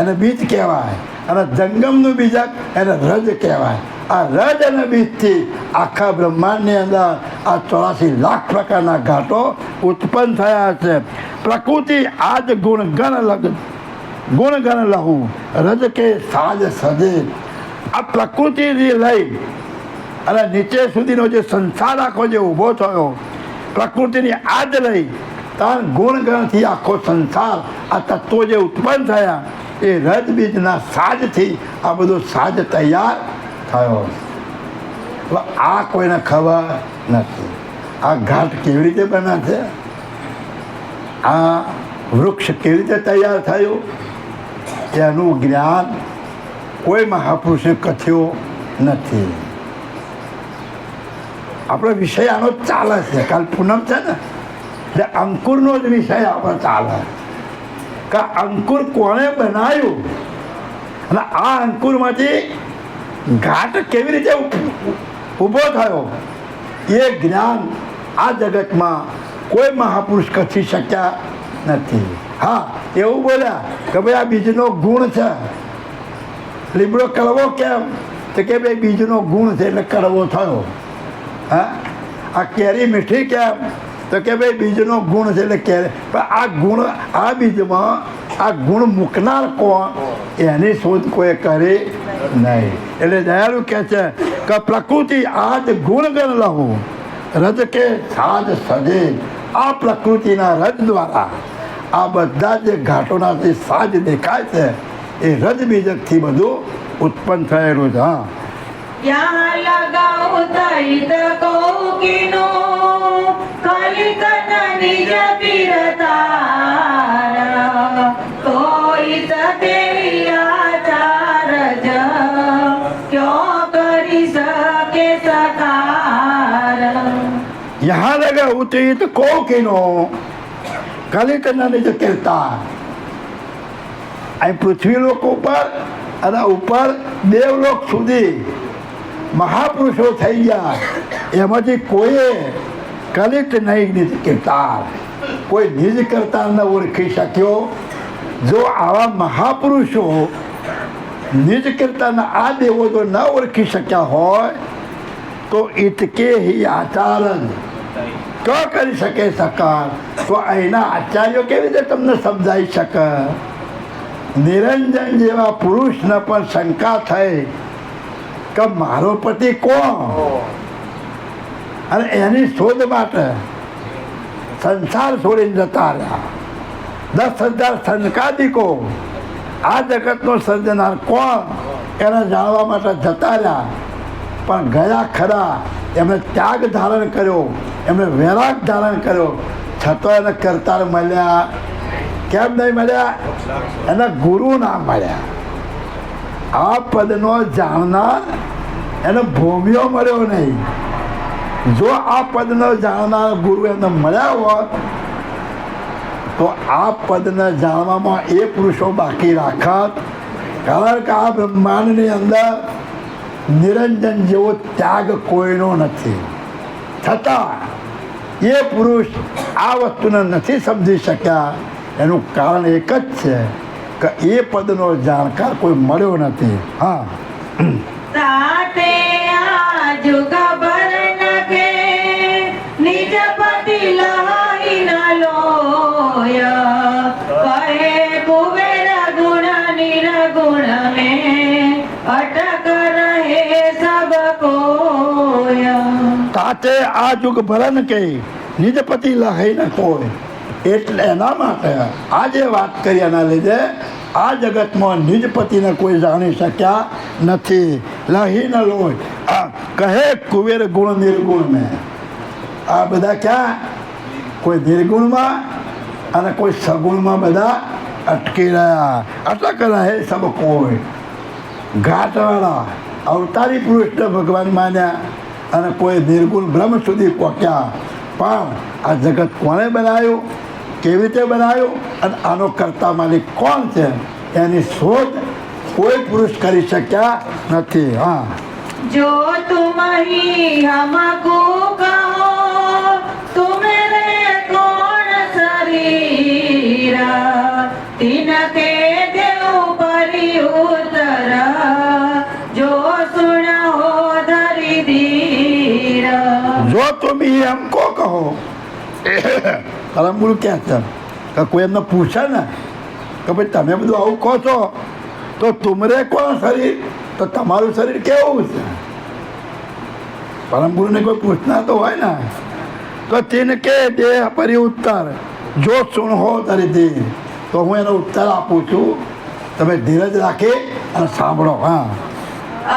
એને બીજ કહેવાય અને જંગમનું બીજક એને રજ કહેવાય. આ રજ અને બીજથી આખા બ્રહ્માંડની અંદર આ 84 લાખ પ્રકારના ઘાટો ઉત્પન્ન થયા છે. પ્રકૃતિ આજ ગુણગણ લહુ રજ કે સાજ સજે. આ પ્રકૃતિથી લઈ અને નીચે સુધીનો જે સંસાર આખો જે ઊભો થયો, પ્રકૃતિની આજ લઈ તાર ગુણગણથી આખો સંસાર, આ તત્વો જે ઉત્પન્ન થયા એ રજ બીજના સાજથી આ બધો સાજ તૈયાર થયો. આ કોઈને ખબર નથી. આ ઘાટ કેવી રીતે બન્યા છે, આ વૃક્ષ કેવી રીતે તૈયાર થયું, એનું જ્ઞાન કોઈ મહાપુરુષે કથ્યો નથી. આપણો વિષય આનો ચાલે છે. કાલ પૂનમ છે ને, એટલે અંકુરનો જ વિષય આપણો ચાલે કે અંકુર કોણે બનાવ્યું અને આ અંકુરમાંથી ઘાટ કેવી રીતે ઊભો થયો એ જ્ઞાન આ જગતમાં કોઈ મહાપુરુષ કથી શક્યા નથી. હા, એવું બોલ્યા કે ભાઈ આ બીજનો ગુણ છે. લીમડો કડવો કેમ? તો કે ભાઈ બીજનો ગુણ છે એટલે કડવો થયો. હા, આ કેરી મીઠી કેમ? તો કે ભાઈ બીજનો ગુણ છે એટલે કેરી. પણ આ ગુણ, આ બીજમાં આ ગુણ મૂકનાર કોણ, એની શોધ કોઈ કરી નહીં. એટલે દયાળુ કહે છે કે પ્રકૃતિ આજ ગુણગણ લહુ રજ કે સાજ સજે. આ પ્રકૃતિના રજ દ્વારા આ બધા જે ઘાટોના જે સાજ દેખાય છે એ રજ બીજકથી બધું ઉત્પન્ન થયેલું છે. હા, यहाँ लगाओ तैत कौकिनो कलिकन निज पिरतार तो इत आचारज क्यों करी सके सकार. यहाँ लगा उचित कोकिनो કલિકના નિજ કીર્તા. અહીં પૃથ્વીલોક ઉપર અને ઉપર દેવલોક સુધી મહાપુરુષો થઈ ગયા, એમાંથી કોઈએ કલિત નહીં નિજ કીર્તાર, કોઈ નિજ કરતા ન ઓળખી શક્યો. જો આવા મહાપુરુષો નિજ કરતાના આ દેવો જો ન ઓળખી શક્યા હોય તો ઇતકે હિ આચારન તો કરી શકે સકાર. તો અહીંના આચાર્યો કેવી રીતે તમને સમજાઈ શકે? નિરંજન જેવા પુરુષને પણ શંકા થઈ કે મારો પતિ કોણ, અને એની શોધ માટે સંસાર છોડીને જતા રહ્યા. 10,000 સંકાદિકો આ જગતનો સર્જનાર કોણ એને જાણવા માટે જતા રહ્યા. પણ ગયા ખરા એમણે ત્યાગ ધારણ કર્યો, એમણે વૈરાગ ધારણ કર્યો, છતાં એને કરતાર મળ્યા કેમ નહીં મળ્યા? એના ગુરુ ના મળ્યા. આ પદનો જાણનાર એને ભૂમિયો મળ્યો નહીં. જો આ પદનો જાણનાર ગુરુ એને મળ્યા હોત તો આ પદને જાણવામાં એ પુરુષો બાકી રાખત. કારણ કે આ બ્રહ્માંડની અંદર નિરંજન જેવો ત્યાગ કોઈનો નથી. છતાં એ પુરુષ આ વસ્તુને નથી સમજી શક્યા. એનું કારણ એક જ છે કે એ પદનો જાણકાર કોઈ મળ્યો નથી. હા, તાતે આજ ખબર નકે નિજ પતિ લઈ ન લોય કહે કુબેર ગુણ નિર્ગુણ में अटक रहे सब कोय. તાતે આ જુગ ભરન કે નિજ પતિ લહી ન કોઈ. એટલે એના માટે આ જે વાત કરી એના લીધે આ જગતમાં નિજ પતિને કોઈ જાણી શક્યા નથી. લહી ન લોય કહે કુબેર ગુણ નિર્ગુણ મેં. આ બધા ક્યાં? કોઈ નિર્ગુણમાં અને કોઈ સગુણમાં બધા અટકી રહ્યા. અટક રહે સબ કોઈ. ઘાટવાળા અવતારી પુરુષને ભગવાન માન્યા અને કોઈ નિર્ગુણ બ્રહ્મ સુધી પહોંચ્યા. પણ આ જગત કોણે બનાવ્યું, કેવી રીતે બનાવ્યું અને આનો કરતા માલિક કોણ છે એની શોધ કોઈ પુરુષ કરી શક્યા નથી. હા, जो तुम ही हमको कहो तुम्हारे कौन शरीर तिनके देव परि उतर जो सुन हो धरि धीर. જો તમે हमको કહો. પરમગુરુ ક્યાં છે કે કોઈ એમને પૂછે ને કે ભાઈ તમે બધું આવું કહો છો તો તુમરે કોણ શરીર, તો તમારું શરીર કેવું છે? પરમગુરુને કોઈ પૂછના તો હોય ને. તો તિનકે દેહ પરી ઉત્તર જો સુણ હો તારી દેહ. તો હું એનો ઉત્તર આપું છું, તમે ધીરજ રાખી અને સાંભળો. હા,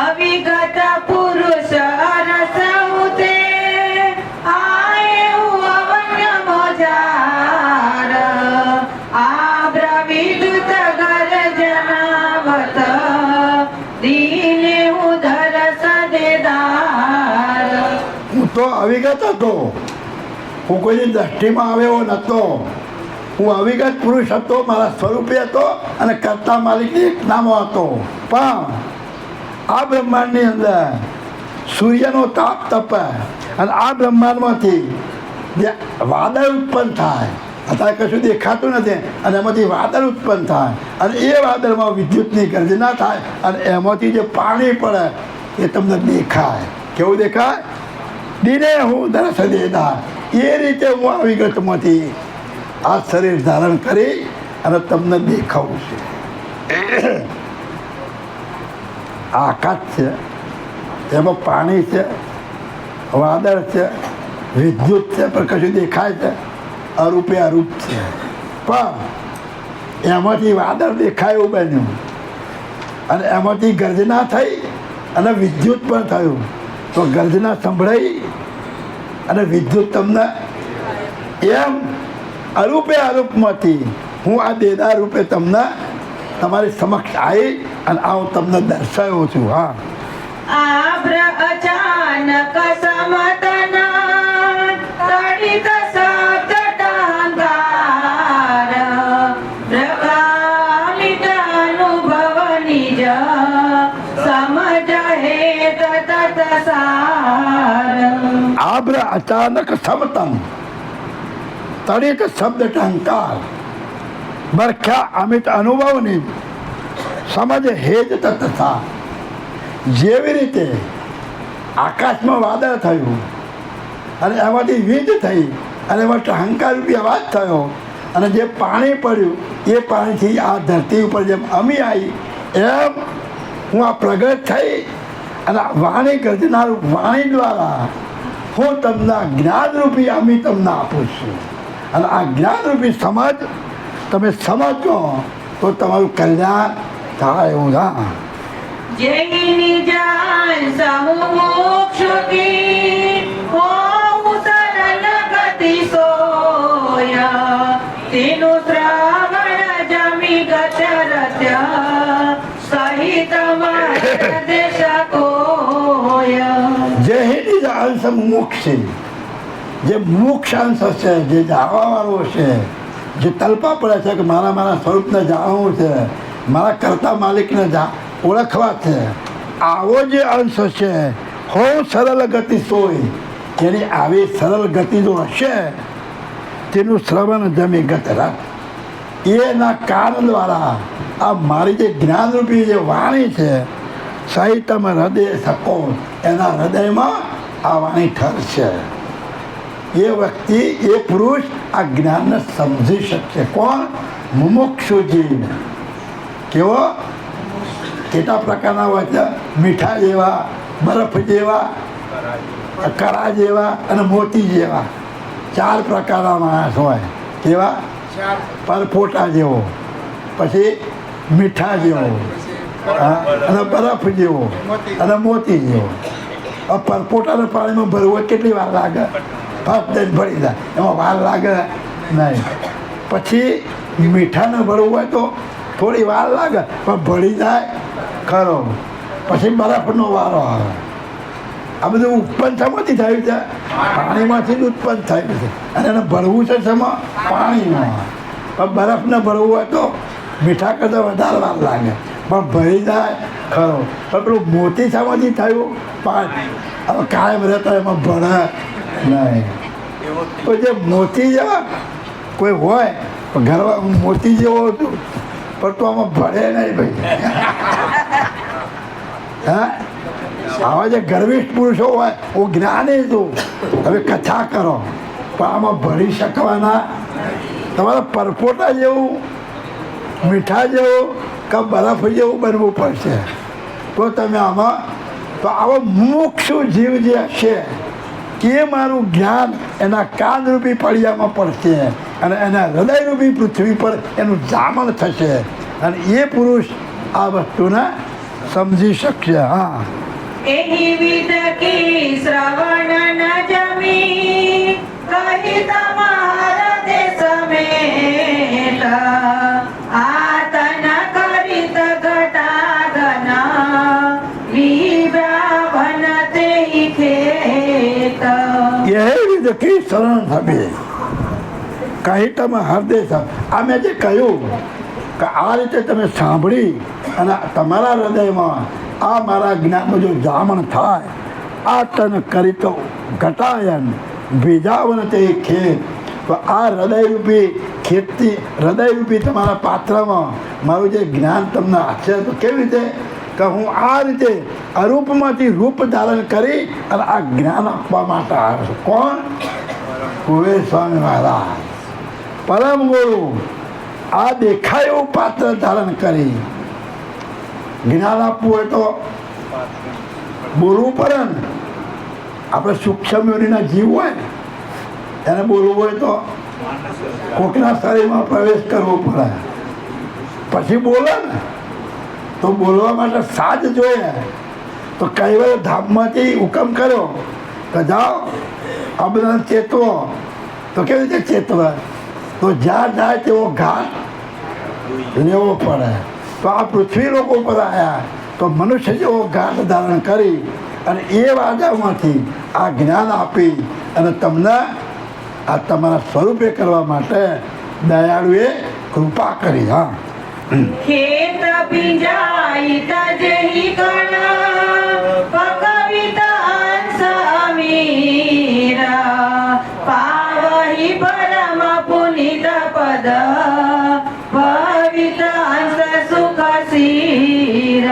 અવિગત પુરુષ રસઉતે આએ અવન્ય મોજાર આબ્રવિદુત ગર્જનાવત દીને ઉધર સદેદાર. હું તો અવિગત હતો, હું કોઈની દ્રષ્ટિમાં આવ્યો નહોતો. હું અવિગત પુરુષ હતો, મારા સ્વરૂપે હતો અને કરતા માલિકની એક નામો હતો. પણ આ બ્રહ્માંડની અંદર સૂર્યનો તાપ તપે અને આ બ્રહ્માંડમાંથી જે વાદળ ઉત્પન્ન થાય, અત્યારે કશું દેખાતું નથી, અને એમાંથી વાદળ ઉત્પન્ન થાય અને એ વાદળમાં વિદ્યુતની ગર્જના થાય અને એમાંથી જે પાણી પડે એ તમને દેખાય. કેવું દેખાય? દિને હું દરસ દેદાર. એ રીતે હું આ વિગતમાંથી આ શરીર ધારણ કરી અને તમને દેખાવું છું. આ આકાશ છે, એમાં પાણી છે, વાદળ છે, વિદ્યુત છે, પણ કશું દેખાય છે? અરૂપે અરૂપ છે. પણ એમાંથી વાદળ દેખાય એવું બન્યું અને એમાંથી ગર્જના થઈ અને વિદ્યુત પણ થયું. તો ગર્જના સંભળાઈ અને વિદ્યુત તમને એમ અરૂપે અરૂપમાંથી હું આ દેદાર રૂપે તમને તમારી સમક્ષ આવી અને આવું તમને દર્શાવ્યો છું. હા, આબ્ર અચાનક સમતના તડિત શબ્દ ટાંગાર પ્રકાલિત અનુભવ નિજ સમજ હેત તત સાર. આબ્ર અચાનક સમતમ તડિત શબ્દ ટંકાર બરખ્યા અમિત અનુભવની સમજ હેજ તથા. જેવી રીતે આકાશમાં વાદળ થયું અને એમાંથી વીજ થઈ અને એમાં ટહંકાર રૂપી અવાજ થયો અને જે પાણી પડ્યું એ પાણીથી આ ધરતી ઉપર જેમ અમી આવી એમ હું આ પ્રગટ થઈ અને વાણી ગર્જનારૂપ વાણી દ્વારા હું તમને જ્ઞાનરૂપી અમી તમને આપું છું. અને આ જ્ઞાનરૂપી સમજ તમે સમજો તો તમારું કલ્યાણ થાય. એવું. હા, જેની જાન સમુક્ષુ કી હોઉં સરલ ગતિ સોયા તેનું શ્રાવણ જમી ગત રત્ય સહિત દેશ કોયા. જેની જ અંશ મોક્ષ છે, જે મોક્ષ અંશ છે, જે જાણવાવાળો છે, જે તલપા પડે છે કે મારા સ્વરૂપને જાણવું છે, મારા કરતા માલિકને ઓળખવા છે, આવો જે અંશ છે હો સરળ ગતિ સોય, જેની આવી સરળ ગતિ જો હશે તેનું શ્રવણ જમી ગત રાત, એના કાન દ્વારા આ મારી જે જ્ઞાનરૂપી જે વાણી છે સહિતમ હૃદય શકો, એના હૃદયમાં આ વાણી ઠરશે. એ વ્યક્તિ, એ પુરુષ આ જ્ઞાનને સમજી શકશે. કોણ? મુમુક્ષુજી. કેવો? કેટલા પ્રકારના હોય છે? મીઠા જેવા, બરફ જેવા, કરા જેવા અને મોતી જેવા, 4 પ્રકારના માણસ હોય. કેવા? પરપોટા જેવો, પછી મીઠા જેવો, અને બરફ જેવો અને મોતી જેવો. પરપોટાના પાણીમાં ભરવું હોય કેટલી વાર લાગે? ફાટ દઈને ભરી જાય, એમાં વાર લાગે નહીં. પછી મીઠાને ભરવું હોય તો થોડી વાર લાગે પણ ભળી જાય ખરો. પછી બરફનો વારો આવે. આ બધું ઉત્પન્ન શેમાંથી થયું છે? પાણીમાંથી જ ઉત્પન્ન થયું છે. અને એને ભરવું છે શેમાં? પાણીમાં. પણ બરફને ભરવું હોય તો મીઠા કરતાં વધારે વાર લાગે પણ ભરી જાય ખરો. પણ પેલું મોતી શેમાંથી થયું? પાણી. હવે કાયમ રહેતા એમાં ભરે નહીં. તો જે મોતી જેવા કોઈ હોય ઘરમાં, મોતી જેવો હતું પણ તો આમાં ભળે નહીં ભાઈ. હા, આવા જે ગર્વિષ્ઠ પુરુષો હોય હું જ્ઞાની છું, તમે કથા કરો પણ આમાં ભળી શકવાના. તમારે પરપોટા જેવું, મીઠા જેવું કે બરફ જેવું બનવું પડશે તો તમે આમાં. તો આવો મુમુક્ષુ જીવ જે હશે કે મારું જ્ઞાન એના કાનરૂપી પડિયામાં પડશે અને એના હૃદયરૂપી પૃથ્વી પર એનું જામણ થશે અને એ પુરુષ આ વસ્તુને સમજી શકશે. હા, એહી વિદકી શ્રવણ ન જમી કહી તમારા દેશ મેલા આતન કરીત ઘટાગના વિવ્રાવન તે ખેત. એ વિદકી શરણ થબે કહી તમે હૃદય. આ મેં જે કહ્યું કે આ રીતે તમે સાંભળી અને તમારા હૃદયમાં આ મારા જ્ઞાનનું જો જામણ થાય, આ તન કરી તો ઘટાયન ભીજાવન તે ખેત. તો આ હૃદયરૂપી ખેતી, હૃદયરૂપી તમારા પાત્રમાં મારું જે જ્ઞાન તમને હશે તો કેવી રીતે કે હું આ રીતે અરૂપમાંથી રૂપ ધારણ કરી અને આ જ્ઞાન આપવા માટે આવ્યો છું. કોણ? કુબેર સ્વામી મહારાજ પરમ ગુરુ. આ દેખાય એવું પાત્ર ધારણ કરી જ્ઞાન આપવું હોય તો બોલવું પડે ને. આપણે સૂક્ષ્મ યોનિના જીવ હોય એને બોલવું હોય તો કોકના શરીરમાં પ્રવેશ કરવો પડે પછી બોલે ને. તો બોલવા માટે સાજ જોઈએ. તો કૈવલ્ય ધામમાંથી હુકમ કર્યો કે જાઓ આ બધાને ચેતવો. તો કેવી રીતે ચેતવે? તો જ્યાં જાય તેવો ઘાટ લેવો પડે. તો આ પૃથ્વી લોકો પર આવ્યા તો મનુષ્ય જેવો ઘાટ ધારણ કરી અને એ વાજામાંથી આ જ્ઞાન આપી અને તમને આ તમારા સ્વરૂપે કરવા માટે દયાળુએ કૃપા કરી. હા, ખેત પિંજાઈ તજહી કણ પકવિત અંશ અમીરા પાવહી પરમ પુનિત પદ ભવિત અંશ સુખ શીર.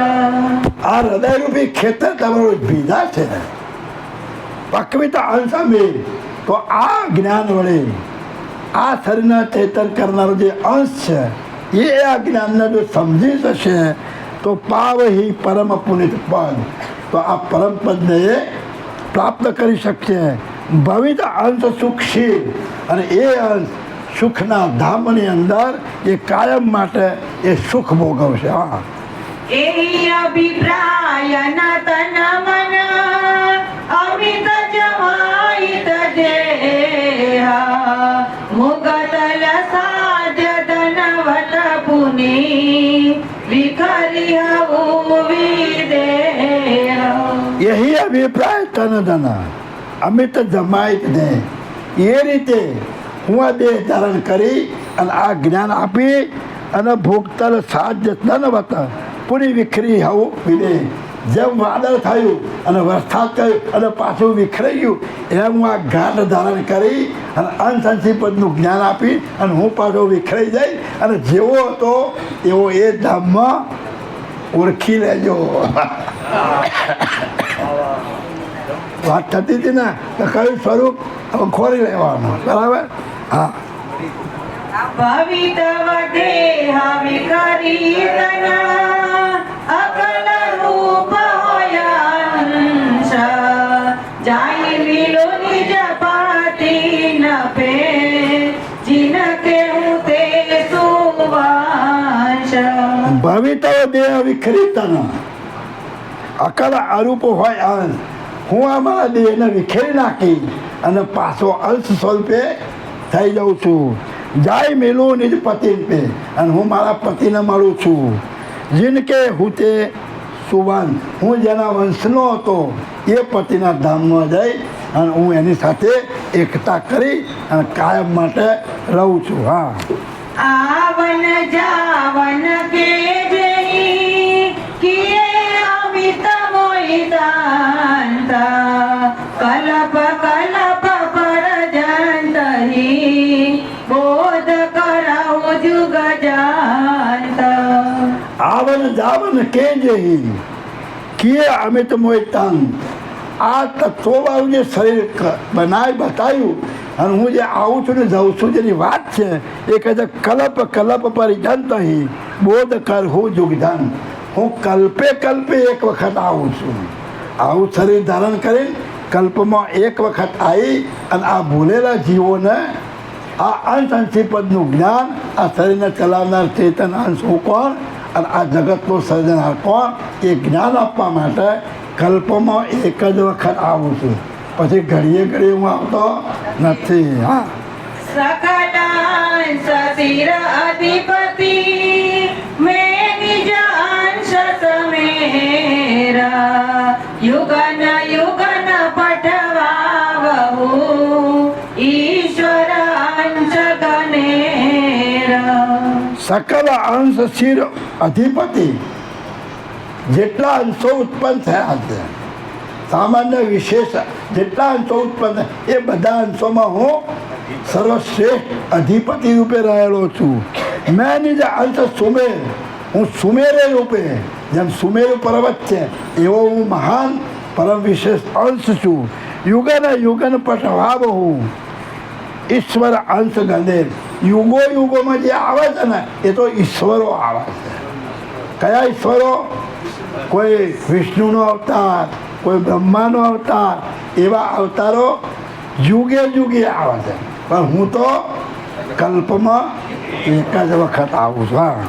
આ હૃદયરૂપી ખેતર તમારું ભીધા છે પકવિત અંશ અમીર. તો આ જ્ઞાન વડે આ શરીરના ચેતન કરનારો જે અંશ છે એ આ જ્ઞાનને જો સમજી જશે તો પાવહી પરમ પુનિત પદ. તો આ પરમ પદને એ પ્રાપ્ત કરી શકશે. ભવિત અંશ સુખશીલ. અને એ અંશ સુખના ધામની અંદર એ કાયમ માટે એ સુખ ભોગવશે. હા, એહી અભિપ્રાય ન તન મન અમિત જમાઈત દેહ મુગતલ સાધ્ય ધનવત પુની વિખરી હવું વિદેહ. यही अभिप्राय तन धन અમિત જમાય દે. એ રીતે હું આ દેહ ધારણ કરી અને આ જ્ઞાન આપી અને ભોગતલ સાધ્ય ધનવત પૂરી વિખરી હવું વિદે. જેમ વાદળ થયું અને વરસાદ થયું અને પાછું વિખરાઈ ગયું એમ હું આ ગાંઠ ધારણ કરી અને અનસંસી પદનું જ્ઞાન આપી અને હું પાછો વિખરાઈ જઈ અને જેવો હતો એવો એ ધામમાં ઓળખી લેજો. વાત થતી હતી ને કે કયું સ્વરૂપ હવે ખોરી લેવાનું, બરાબર? હા. ભવિતવ દેહ વિકરી તન અકલ રૂપ હોય અંશ જાય મિલો નિજ પાતી ન પે જીન કેવું તે સુવાંશ. ભવિતવ દેહ વિખરીતન અકલ અરૂપ હોય અંશ. હું આ મારા દેહને વિખેરી નાખી અને પાછો અંશ સ્વરૂપે થઈ જાઉં છું. જાય મેલું નિજ પતિ પે અને હું મારા પતિને મળું છું. જીનકે હું તે સુવન હું જેના વંશનો હતો એ પતિના ધામમાં જઈ અને હું એની સાથે એકતા કરી અને કાયમ માટે રહું છું. હા. આવન જાવન કે જઈ કિયે અમિત મોહિતાંત કલપ કલપ પરજંતહી બોધ કરાઉ જુગ જાંત. આવન જાવન કે જઈ કિયે અમિત મોહિતાંત. આ તત્વોવાળું જે શરીર બનાવી બતાવ્યું અને હું જે આવું છું ને જાઉં છું જેની વાત છે એ કહે છે કલ્પ કલ્પ પરિજંત અહીં બોધ કર હું જુગધન. હું કલ્પે કલ્પે એક વખત આવું છું. આવું શરીર ધારણ કરી કલ્પમાં એક વખત આવી અને આ ભૂલેલા જીવોને આ અંશંશી પદનું જ્ઞાન, આ શરીરને ચલાવનાર ચેતન અંશ હું કોણ અને આ જગતનું સર્જનહાર કોણ એ જ્ઞાન આપવા માટે કલ્પમાં એક જ વખત આવું છું. પછી ઘડીએ ઘડીએ હું આવતો નથી. હા. સકલાંશ શિર અધિપતિ મેં નિજ અંશ સમેરા યુગન યુગન પઠવાવહુ ઈશ્વર અંશ ગણેરા. સકલ અંશ શિર અધિપતિ જેટલા અંશો ઉત્પન્ન થયા છે સામાન્ય વિશેષ જેટલા અંશો ઉત્પન્ન એ બધા અંશોમાં હું સર્વશ્રેષ્ઠ અધિપતિ રૂપે રહેલો છું. મેં નિજ અંશ સુમેર હું સુમેરે રૂપે જેમ સુમેરુ પર્વત છે એવો હું મહાન પરમ વિશેષ અંશ છું. યુગન યુગન પઠવાબ હું ઈશ્વર અંશ ગંધેર. યુગો યુગોમાં જે આવે છે ને એ તો ઈશ્વરો આવે છે. કયા ઈશ્વરો? કોઈ વિષ્ણુનો અવતાર, કોઈ બ્રહ્માનો અવતાર, એવા અવતારો યુગે યુગે આવે છે. પણ હું તો કલ્પમાં એક જ વખત આવું છું. હા.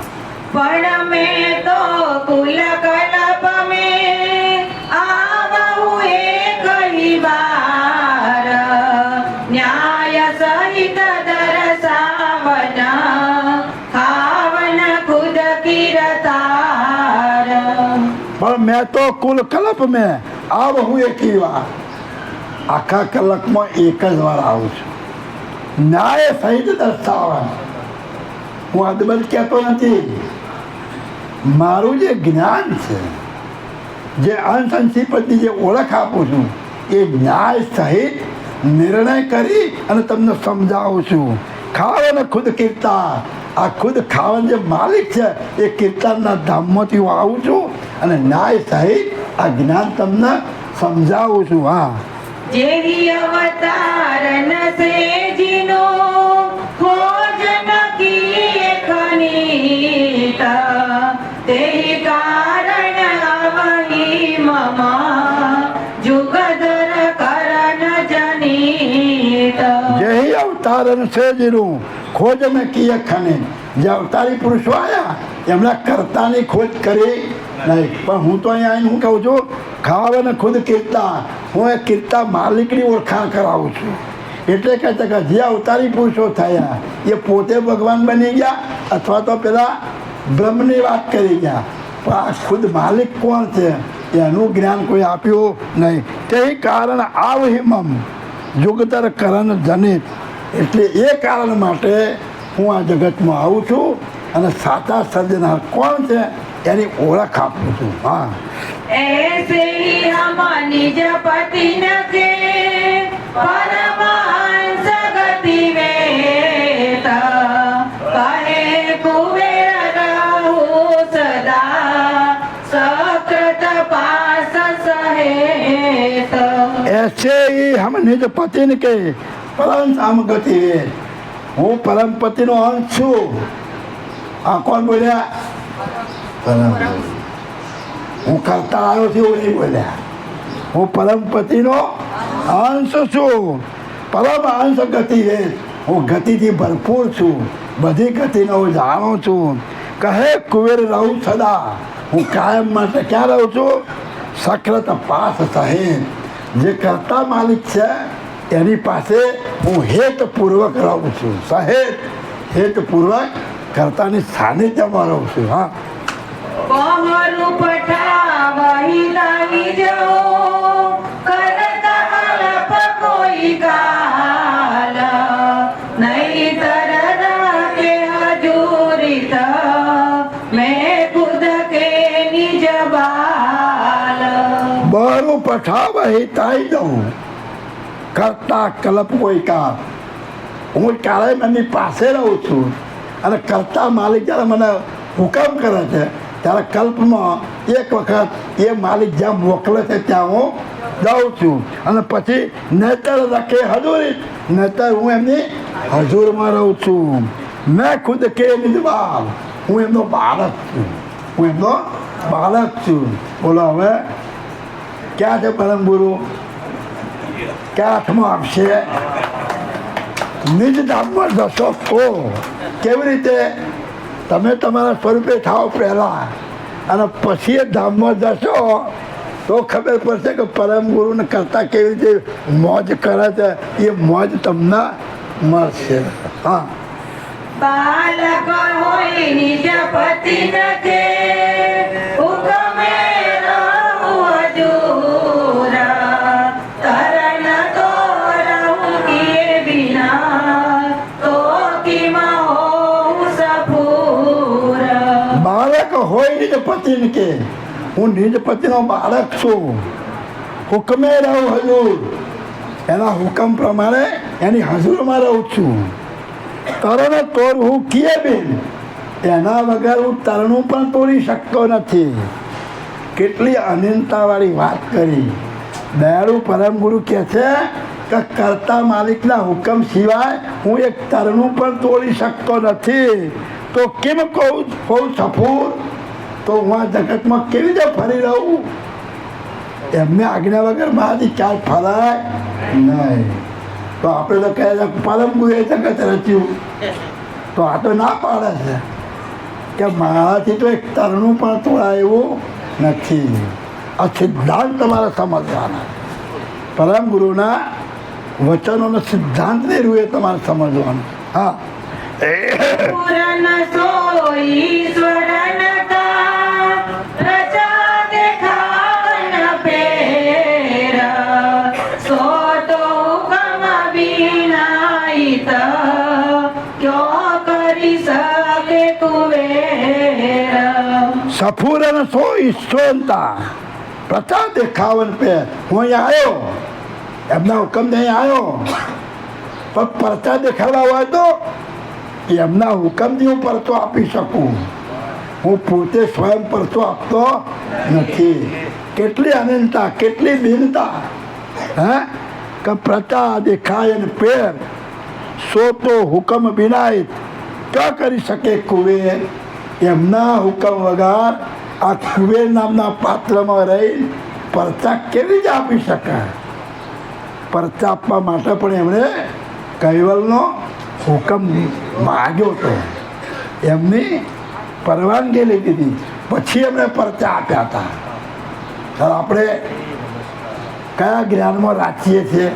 પણ મેં તો કુલ કલ્પ મેં આવહું એકહી વાર ન્યાય સહિત દર્શાવન ખાવન ખુદ કિરતાર. પણ મેં તો કુલ કલ્પ મેં આવું એકી વાર આખા કલાકમાં એક જ વાર આવું છું. ન્યાય સહિત દર્શાવન હું અદબદ કહેતો નથી. મારું જે જ્ઞાન છે જે અંશંશી પદની જે ઓળખ આપું છું એ ન્યાય સહિત નિર્ણય કરી અને તમને સમજાવું છું. ખાવન ખુદ કીર્તાન આ ખુદ ખાવન જે માલિક છે એ કીર્તનના ધામમાંથી હું આવું છું અને ન્યાય સહિત આ જ્ઞાન તમને સમજાવું છું. હા. જેહી અવતારન સેજીનો ભોજન કીએ ખનીત તેહી કારણ આવહી મમ જુગધર કરણ જનિત. જેહી અવતારન છે જેનું ખોજ મેં કીએ ખને જે અવતારી પુરુષો આવ્યા એમના કર્તાની ખોજ કરી નહીં. પણ હું તો અહીંયા આવીને હું કહું છું, ખાવાને ખુદ કીર્તા, હું એ કીર્તા માલિકની ઓળખાણ કરાવું છું. એટલે કહે છે કે જે અવતારી પુરુષો થયા એ પોતે ભગવાન બની ગયા અથવા તો પેલા બ્રહ્મની વાત કરી ગયા, પણ આ ખુદ માલિક કોણ છે એનું જ્ઞાન કોઈ આપ્યું નહીં. તે કારણ આવહિમમ જુગતર કરણ જનિત, એટલે એ કારણ માટે હું આ જગતમાં આવું છું અને સાચા સર્જનાર કોણ છે એની ઓળખ આપું છું. હા, ऐसे ही हम निज पति न के परमांश गति वेत कहे कुबेर रहु सदा सकृत पास सहेत. ऐसे ही हम निज पति ने के परम धाम गति वेद, હું પરમ પતિનો અંશ છું. આ કોણ બોલ્યા? પરમ. હું કરતા આવ્યો છું એવું નહીં બોલ્યા. હું પરમ પતિનો અંશ છું. પરમ અંશ ગતિ વેદ, હું ગતિથી ભરપૂર છું, બધી ગતિને હું જાણું છું. કહે કુવેર રહું સદા, હું કાયમ માટે ક્યાં રહું છું? સક્રત પાસ સહેત, જે કરતા માલિક છે એની પાસે હું હેતપૂર્વક રહું છું. સહેત હેતપૂર્વક કરતાની સાનિધ્યમાં રહું છું. હા, બહરુ પઠાવહી લાવી જો કરતા કલ્પ કોઈ કાલ નહીતર રાખે હજૂરિત મેં ખુદ કે નિજ બાલ. બહરું પઠાવહી તાઈ દઉં કરતા કલ્પ કોઈ કા, હું કાયમ એમની પાસે રહું છું અને કરતા માલિક જ્યારે મને હુકમ કરે છે ત્યારે કલ્પમાં એક વખત એ માલિક જ્યાં મોકલે છે ત્યાં હું જાઉં છું અને પછી નહીતર રાખે હજૂરી, નહીતર હું એમની હજુરમાં રહું છું. મેં ખુદ કે નિજ બાલ, હું એમનો બાળક છું, હું એમનો બાળક છું. બોલો હવે ક્યાં છે પરમ ગુરુ? ક્યાં હાથમાં આપશે? નિજ ધામમાં જશો તો કેવી રીતે? તમે તમારા સ્વરૂપે થાવ પહેલાં અને પછી એ ધામમાં જશો તો ખબર પડશે કે પરમ ગુરુને કરતાં કેવી રીતે મોજ કરે છે, એ મોજ તમને મળશે. હા, બાલક હોય નિજ પતિ ન કે હુકમે રહું હજૂર તરણ તો રહું કિએ બિના તો કિમાં હોઉં સફૂર. બાળક હોય નિજ પતિને કે હું નિજ પતિનો બાળક છું, હુકમે રહું હજૂર, એના હુકમ પ્રમાણે એની હજુરમાં રહું છું. તરણ તોડવું કીએ બેન, એના વગર હું તરણું પણ તોડી શકતો નથી. કેટલી અનંતતાવાળી વાત કરી. દયાળુ પરમ ગુરુ કહે છે કે કરતા માલિકના હુકમ સિવાય હું એક તરણું પણ તોડી શકતો નથી. તો કેમ કહું સફૂર? તો હું આ જગતમાં કેવી રીતે ફરી રહું? એમને આજ્ઞા વગર મારાથી ક્યાંય ફરાય નહીં. તો આપણે તો કહે છે પરમ ગુરુએ જગત રચ્યું, તો આ તો ના પાડે છે કે મારાથી તો એક તરણું પણ તોડાય એવું નથી. આ સિદ્ધાંત તમારે સમજવાના, પરમ ગુરુના વચનોનો સિદ્ધાંતની રૂએ તમારે સમજવાનું. હા, પૂરન સોઈ ઈશ્વરન કા રચા દેખાવન પેર સો તો હુકમ વિનાઈત ક્યો કરી શકે કુવેર. સફુરન સો ઈશ્વરતા પ્રચા દેખાવન પે હું અહીંયા આવ્યો, એમના હુકમથી અહીંયા આવ્યો, પણ પરચા દેખાડવા હોય તો એમના હુકમથી હું પરચો આપી શકું. હું પોતે સ્વયં પરચો આપતો નથી. કેટલી અનંતતા, કેટલી દીનતા! હે કે પ્રચા દેખાય અને પેર સો તો હુકમ વિનાય ક્યાં કરી શકે કુવેર? એમના હુકમ વગર આ કુવેર નામના પાત્રમાં રહી પરચા કેવી રીતે આપી શકાય? પરચા આપવા માટે પણ એમણે કૈવલનો હુકમ માગ્યો હતો, એમની પરવાનગી લીધી હતી. પછી એમણે પરચા આપ્યા હતા. ત્યારે આપણે કયા જ્ઞાનમાં રાખીએ છીએ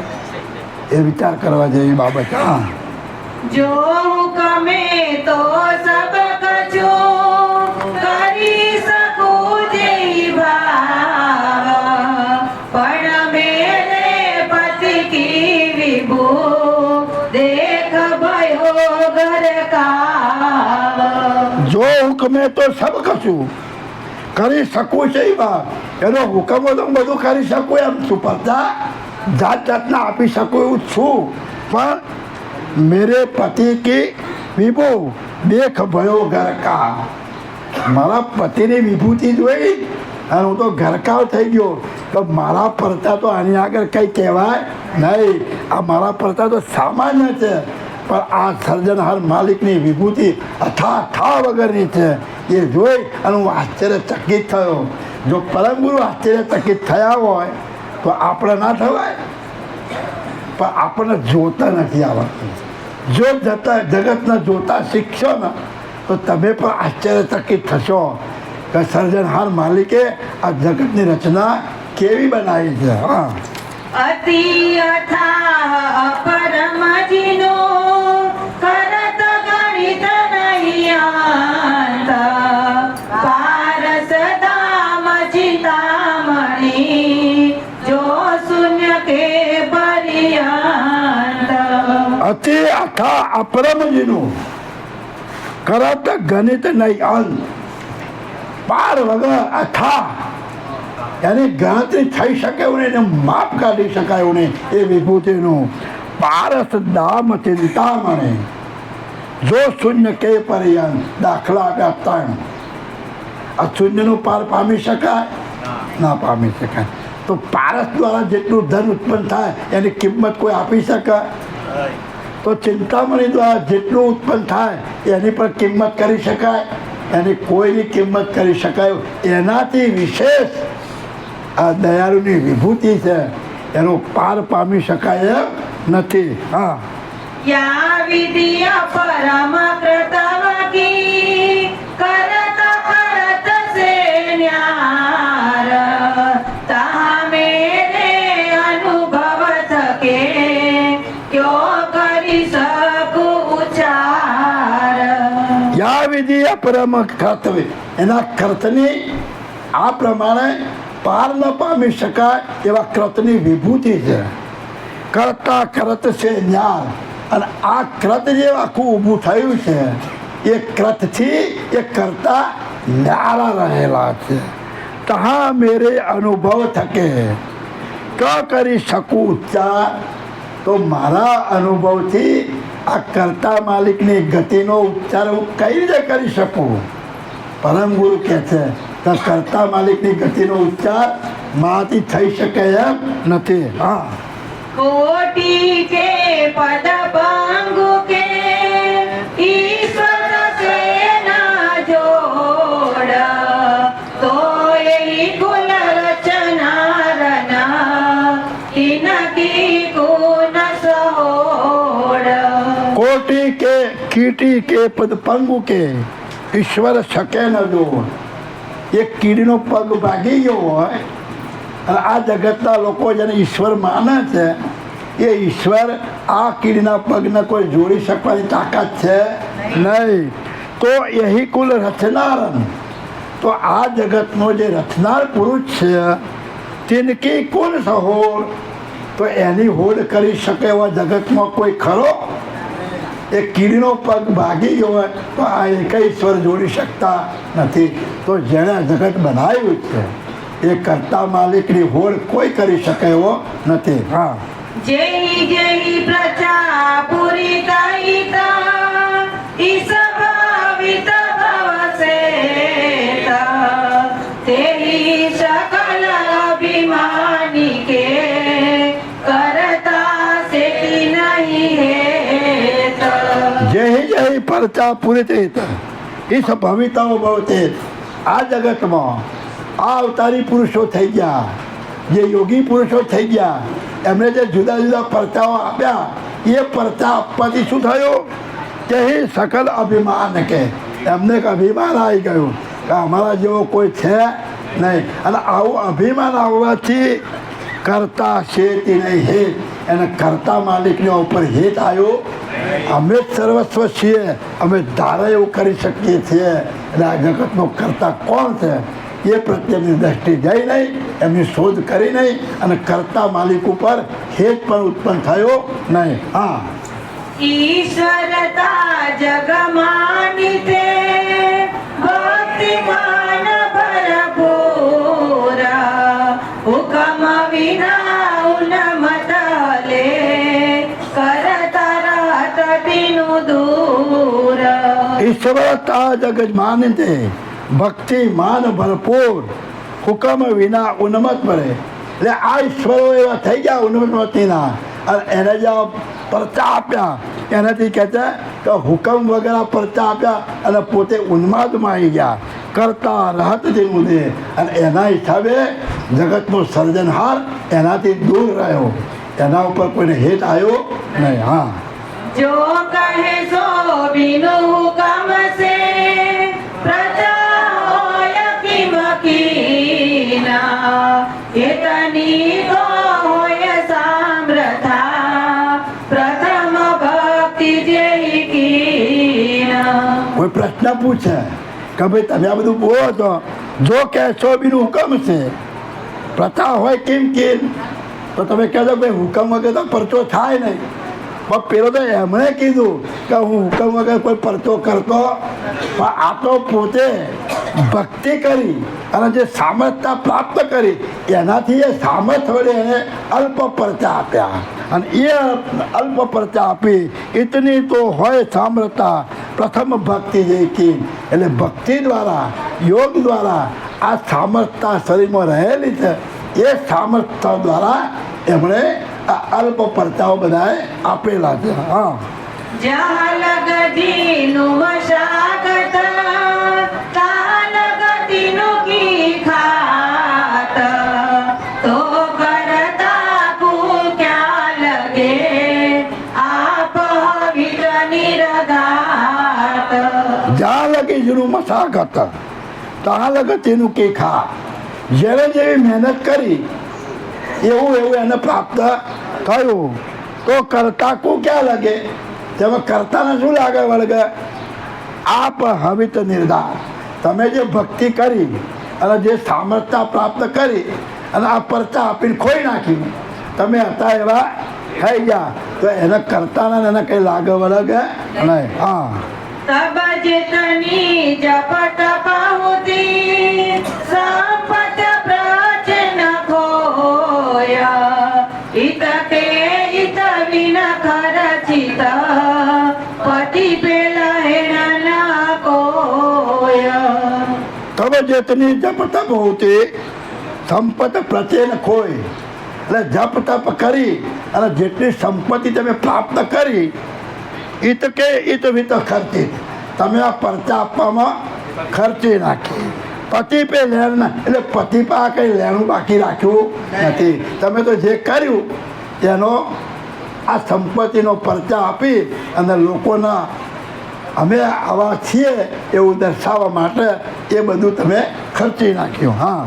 એ વિચાર કરવા જેવી બાબત. હા, જો હુકમે તો સબ કछु કરી શકું જેઈ ભાવ, પણ મેરે પતિ કી વિભુ દેખ ભયો ઘર કાવ. જો હુકમે તો સબ કશું કરી શકું છે એ વાત. એનો હુકમ તો હું બધું કરી શકું એમ છું, પરચા જાત જાતના આપી શકું એવું છું, પણ મેરે પતિ કી વિભુ દેખ ભયો ઘર કા. મારા પતિની વિભૂતિ જોઈ અને હું તો ઘરકાવ થઈ ગયો, તો મારા પરચા તો આની આગળ કંઈ કહેવાય નહીં. આ મારા પરચા તો સામાન્ય છે, પણ આ સર્જનહાર માલિકની વિભૂતિ અથાથા વગરની છે. એ જોઈ અને હું આશ્ચર્યચકિત થયો. જો પરમ ગુરુ આશ્ચર્યચકિત થયા હોય તો આપણે ના થવાય, પણ આપણને જોતા નથી આવડતું. જો જગતને જોતા શીખશો ને તો તમે પણ આશ્ચર્યચકિત થશો કે સર્જનહાર માલિકે આ જગતની રચના કેવી બનાવી છે. હા, અતિ અથાહ અપરમ જીનો કરત ગણિત નહિયાંત, પારસ ધામ ચિંતામણી જો શૂન્ય કે પર્યંત. અતિ અથા અપરમજીનું કરત ગણિત નહીં અંત. પાર વગર અથા એની ગણતરી થઈ શકે એવું નહીં, એને માપ કાઢી શકાય એવું નહીં એ વિભૂતિનું. પારસ દામ ચિંતામણી જો શૂન્ય કે પર્યંત. દાખલા આપ્યા 3. આ શૂન્યનું પાર પામી શકાય? ના પામી શકાય. તો પારસ દ્વારા જેટલું ધન ઉત્પન્ન થાય એની કિંમત કોઈ આપી શકે? તો ચિંતામણી દ્વારા જેટલું ઉત્પન્ન થાય એની પર કિંમત કરી શકાય? એની કોઈની કિંમત કરી શકાય? એનાથી વિશેષ આ દયાળુની વિભૂતિ છે, એનો પાર પામી શકાય એમ નથી. હા, યા વિધિ પરમ કૃતવકી કરત કરત સે ન્યાર, તા મેરે અનુભવ થકે ક્યો કરી શકું ઉચાર. યા વિધિ અપરમ કર્તવ્ય, એના કર્તની આ પ્રમાણે પાર ન પામી શકાય એવા કર્તની વિભૂતિ છે. કરતા કરત છે ન્યાર. અને આ કર્ત જે આખું ઊભું થયું છે એ કર્તથી એ કરતા ન્યારા રહેલા છે. તહા મેરે અનુભવ થકે ક કરી શકું ઉચ્ચાર. તો મારા અનુભવથી આ કર્તા માલિકની ગતિનો ઉચ્ચાર હું કઈ રીતે કરી શકું? પરમ ગુરુ કહે છે કે કર્તા માલિકની ગતિનો ઉચ્ચાર મારાથી થઈ શકે એમ નથી. હા, कोटि के पद पंगु के ईश्वर से न जोड़, तो यही कुल रचना रना इनकी गुण सोड़. कोटि के कीटी के पद पंगु के ઈશ્વર શકે ન જોડ. એક કીડીનો પગ ભાગી ગયો હોય અને આ જગતના લોકો જેને ઈશ્વર માને છે એ ઈશ્વર આ કીડીના પગને કોઈ જોડી શકવાની તાકાત છે નહીં. તો યહી કુલ રચનારન. તો આ જગતનો જે રચનાર પુરુષ છે તિનકી કુલ સહોડ. તો એની હોડ કરી શકે એવા જગતમાં કોઈ ખરો? એ કીડીનો પગ ભાગી ગયો હોય તો આ એક ઈશ્વર જોડી શકતા નથી. તો જેણે જગત બનાવ્યું છે એ કર્તા માલિકની હોડ કોઈ કરી શકે એવો નથી. હા, जय जय प्रजा पुरी दयिता इस भावित भवसेता, तेरी सकल अभिमानी के करता से नहीं हेत. जय जय परचा પૂરી થઈ એ ભવિતાઓ બહુ તે આ જગતમાં આ અવતારી પુરુષો થઈ ગયા, જે યોગી પુરુષો થઈ ગયા, એમણે જે જુદા જુદા પરચાઓ આપ્યા એ પરચા આપવાથી શું થયું કે એ સકલ અભિમાન કે એમને એક અભિમાન આવી ગયું કે અમારા જેવો કોઈ છે નહીં. અને આવું અભિમાન આવવાથી કરતા શેતી નહીં હેત, એને કરતા માલિકના ઉપર હેત આવ્યો. અમે જ સર્વસ્વ છીએ, અમે ધારે એવું કરી શકીએ છીએ. એટલે આ જગતનો કરતા કોણ છે એ પ્રત્યેની દ્રષ્ટિ જઈ નહીં, એમની શોધ કરી નહીં, અને કરતા માલિક ઉપર હેત પણ ઉત્પન્ન થયો નહીં. હા, ઈશ્વરતા જગમાનિતે ભક્તિમાન ભરપૂર હુકમ વિના ઉન્મત લે કરતા રાત દિનું દૂર. ઈશ્વરતા જગત માનતે ભક્તિ માન ભરપૂર હુકમ વિના ઉન્મત મળે. એટલે આ ઈશ્વરો એવા થઈ ગયા ઉન્મતિના, અને એને જે પરચા આપ્યા એનાથી કહે છે કે હુકમ વગેરે પરચા આપ્યા અને પોતે ઉન્માદમાં આવી ગયા. કરતા રહત મુદે, અને એના હિસાબે જગતનો સર્જનહાર એનાથી દૂર રહ્યો, એના ઉપર કોઈને હેત આવ્યો નહીં. હા, જો કહે સો બિનુ હુકમ સે પ્રજા હોય કિમકીના એતની તો હોય સામ્રથા પ્રથમ ભક્તિ જેહી કીના. કોઈ પ્રશ્ન પૂછે કે ભાઈ તમે આ બધું બોલો છો, જો કહેશો બીનું હુકમ છે પ્રથા હોય કેમ તો તમે કહેશો ભાઈ હુકમ વગર તો પરચો થાય નહીં. પણ પેલો તો એમણે કીધું કે હું હુકમ વગર કોઈ પરચો કરતો, પણ આ તો પોતે ભક્તિ કરી અને જે સામર્થ્યતા પ્રાપ્ત કરી એનાથી એ સામર્થ્ય વડે એને અલ્પ પરચા આપ્યા. અને એ અલ્પ પરચા આપી એટલી તો હોય સામર્થ્યતા પ્રથમ ભક્તિ જે કી. એટલે ભક્તિ દ્વારા યોગ દ્વારા આ સામર્થ્યતા શરીરમાં રહેલી છે, એ સામર્થ્ય દ્વારા એમણે આ અલ્પ પરચાઓ બધાએ આપેલા છે. હા, જહાં લગતીનું મશાગત તાં લગતીનું કી ખાત તો કરતા ક્યાં લગે આપ વિધ નિરગાત. જ્યાં લગી જેનું મશાગત ત્યાં લગત એનું કે ખા. જેણે જેવી મહેનત કરી એવું એને પ્રાપ્ત થયું. તો કરતા કો ક્યાં લાગે, તેમાં કરતાને શું લાગે વળગે? આપ હવિત નિર્ધાર. તમે જે ભક્તિ કરી અને જે સામર્થ્ય પ્રાપ્ત કરી અને આ પરચા આપીને ખોઈ નાખ્યું, તમે હતા એવા થઈ ગયા, તો એને કરતાના એને કંઈ લાગે વળગે નહીં. હા, તબ જેતની જપ તપ હોતી સંપત પ્રચન ખોયા હિત તે હિત વિન ખરચિત પતિ પેલા હેણ કોયા. તબ જેતની જપ તપ હોતી સંપત પ્રચેન ખોય. એટલે જપ તપ કરી અને જેટલી સંપત્તિ તમે પ્રાપ્ત કરી ઈત કે ઈત વિત ખર્ચી, તમે આ પરચા આપવામાં ખર્ચી નાખી. પતિ પે લેણ, એટલે પતિ પર આ કંઈ લેણું બાકી રાખ્યું નથી. તમે તો જે કર્યું તેનો આ સંપત્તિનો પરચા આપી અને લોકોના અમે આવા છીએ એવું દર્શાવવા માટે એ બધું તમે ખર્ચી નાખ્યું. હા,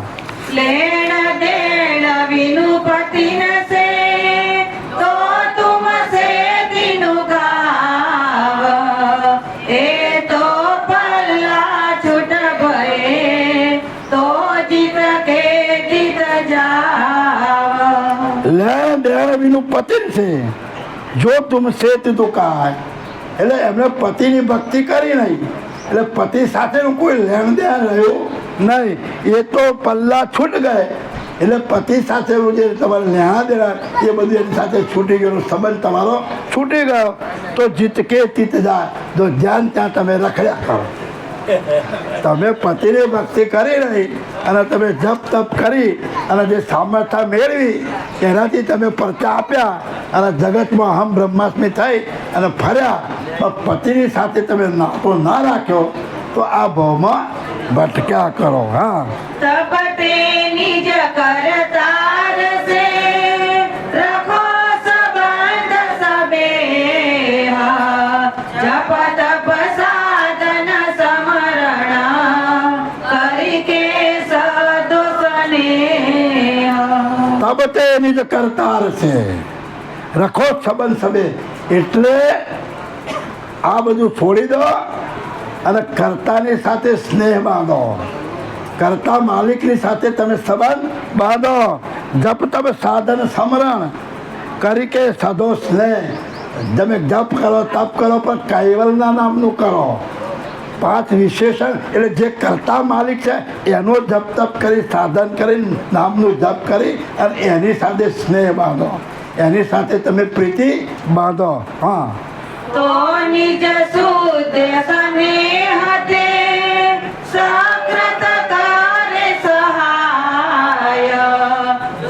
લેણ દેણ વિનુ પતિ નસે તો તુમ સે દિનુ ગાવ એ તો પલ્લા છૂટ ભયે તો જીત કે જીત જાવ. લેણ દેણ વિનું પતિ છે, જો તુમ શેત તું કાય. એટલે એમણે પતિની ભક્તિ કરી નહીં, એટલે પતિ સાથેનું કોઈ લેણ દેણ રહ્યું નહીં. એ તો પલ્લા છૂટ ગયે. એટલે પતિ સાથેનું જે તમારે લેણા દેણા એ બધું એની સાથે છૂટી ગયેલો સંબંધ તમારો છૂટી ગયો. તો જીત કે તીત જાય, જો જ્યાં ત્યાં તમે રખડ્યા કરો. તમે પતિની ભક્તિ કરી રહી અને તમે જપ તપ કરી અને જે સામર્થ્ય મેળવી એનાથી તમે પરચા આપ્યા અને જગતમાં હમ બ્રહ્માસ્મિ થઈ અને ફર્યા, પણ પતિની સાથે તમે નાતો ના રાખ્યો તો આ ભાવમાં ભટક્યા કરો. હા, તબ તે નિજ કરતાર સે રખો સંબંધ સબે જપ તપ સાધન સમરણ બાબતે એની જ કરતાર છે. રખો સંબંધ સબે. એટલે આ બધું છોડી દો અને કર્તાની સાથે સ્નેહ બાંધો. કર્તા માલિકની સાથે તમે સંબંધ બાંધો. જપ તપ સાધન સમરણ કરી કે સાધો સ્નેહ. તમે જપ કરો તપ કરો પણ કૈવલના નામનું કરો. 5 વિશેષણ એટલે જે કર્તા માલિક છે એનો જપ તપ કરી સાધન કરી નામનું જપ કરી અને એની સાથે સ્નેહ બાંધો. એની સાથે તમે પ્રીતિ બાંધો. હા, તો નિજ શુદ્ધ સ્નેહતે સકૃત કરે સહાય.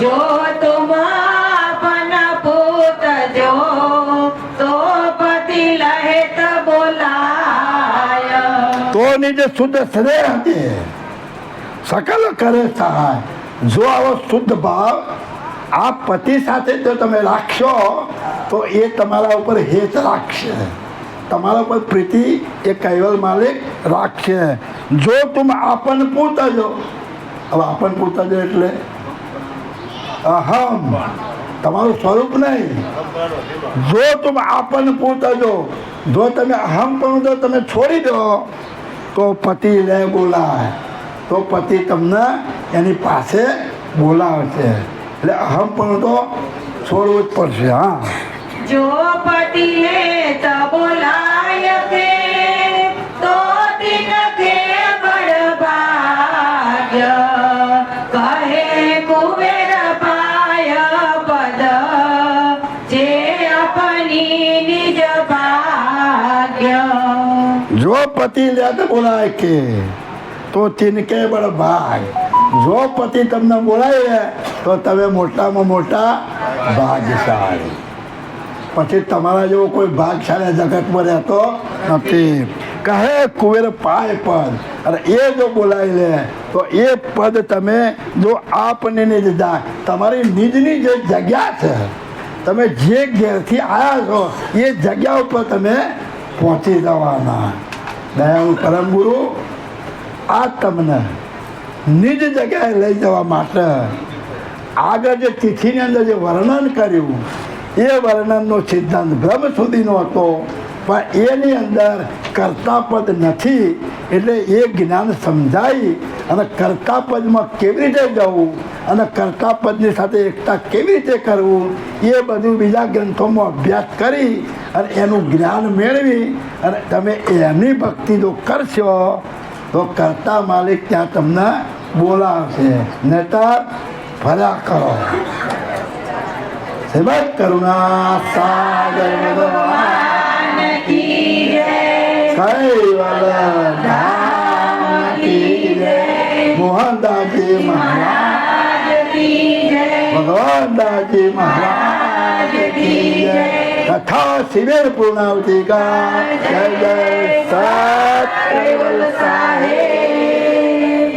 જો તુમ આપન પૂત જો તો પતિ લહેત બોલાય. તો નિજ શુદ્ધ સ્નેહ હતી સકલ કરે સહાય. જો આવો શુદ્ધ ભાવ આ પતિ સાથે જો તમે રાખશો તો એ તમારા ઉપર હેત રાખશે. તમારા ઉપર પ્રીતિ એ કૈવલ માલિક રાખશે. જો તુમ આપન પૂતજો. હવે આપન પૂતજો એટલે અહમ, તમારું સ્વરૂપ નહીં. જો તુમ આપન પૂતજો, જો તમે અહમ પણ જો તમે છોડી દો તો પતિ લે બોલાય. તો પતિ તમને એની પાસે બોલાવશે. એટલે અહમ પણ તો છોડવું જ પડશે. હા, જો પતિ હેત બોલાય કે તો દિન કે બડ ભાગ્ય. કહે કુબેર પાય પદ જે અપની નિજ ભાગ્ય. જો પતિ લે તો બોલાય કે તો તિનકે બળ ભાગ. જો પતિ તમને બોલાવે તો તમે મોટામાં મોટા ભાગ્યશાળી. પછી તમારા જેવો કોઈ ભાગ્યશાળી જગતમાં રહેતો નથી. કહે કુવેર પાય પદ. અને એ જો બોલાવી લે તો એ પદ તમે જો આપની નિજ જાય. તમારી નિજની જે જગ્યા છે, તમે જે ઘેરથી આવ્યા છો એ જગ્યા ઉપર તમે પહોંચી જવાના. દયાળુ પરમ ગુરુ આ તમને નિજ જગ્યાએ લઈ જવા માટે આગળ જે તિથિની અંદર જે વર્ણન કર્યું એ વર્ણનનો સિદ્ધાંત બ્રહ્મ સુધીનો હતો. પણ એની અંદર કર્તાપદ નથી. એટલે એ જ્ઞાન સમજાઈ અને કર્તાપદમાં કેવી રીતે જવું અને કર્તાપદની સાથે એકતા કેવી રીતે કરવું એ બધું બીજા ગ્રંથોમાં અભ્યાસ કરી અને એનું જ્ઞાન મેળવી અને તમે એની ભક્તિ જો કરશો તો કર્તા માલિક ત્યાં તમને બોલાવશે. નહીતર ફર્યા કરો. શ્રીમદ કરુણા સાગર ભગવાન કી જય. કૈવલ ધામ કી જય. મોહનદાસજી મહારાજ કી જય. ભગવાન દાસજી મહારાજ કી જય. તથા શિબિર પૂર્ણાવતી કા જય જય સત કૈવલ સાહેબ.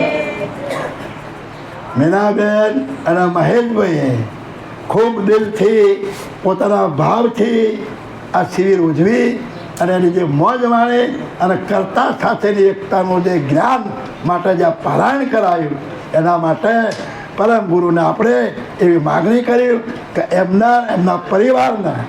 મીનાબેન અને મહેશભાઈએ ખૂબ દિલથી પોતાના ભાવથી આ શિબિર ઉજવી અને એની જે મોજ માણી અને કર્તા સાથેની એકતાનું જે જ્ઞાન માટે જે પારાયણ કરાયું એના માટે પરમ ગુરુને આપણે એવી માગણી કરી કે એમના પરિવારના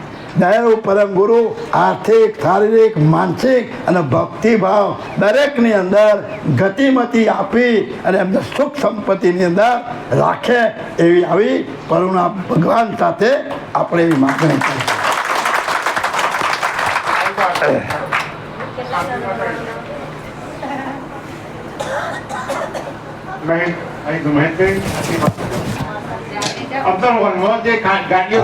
દયાળુ પરમ ગુરુ આર્થિક શારીરિક માનસિક અને ભક્તિભાવ દરેકની અંદર ગતિમતી આપી અને એમને સુખ સંપત્તિની અંદર રાખે એવી આવી કરુણા ભગવાન સાથે આપણે એવી માગણી કરી. મહેશભાઈ અબ્દુલ ગાડીઓ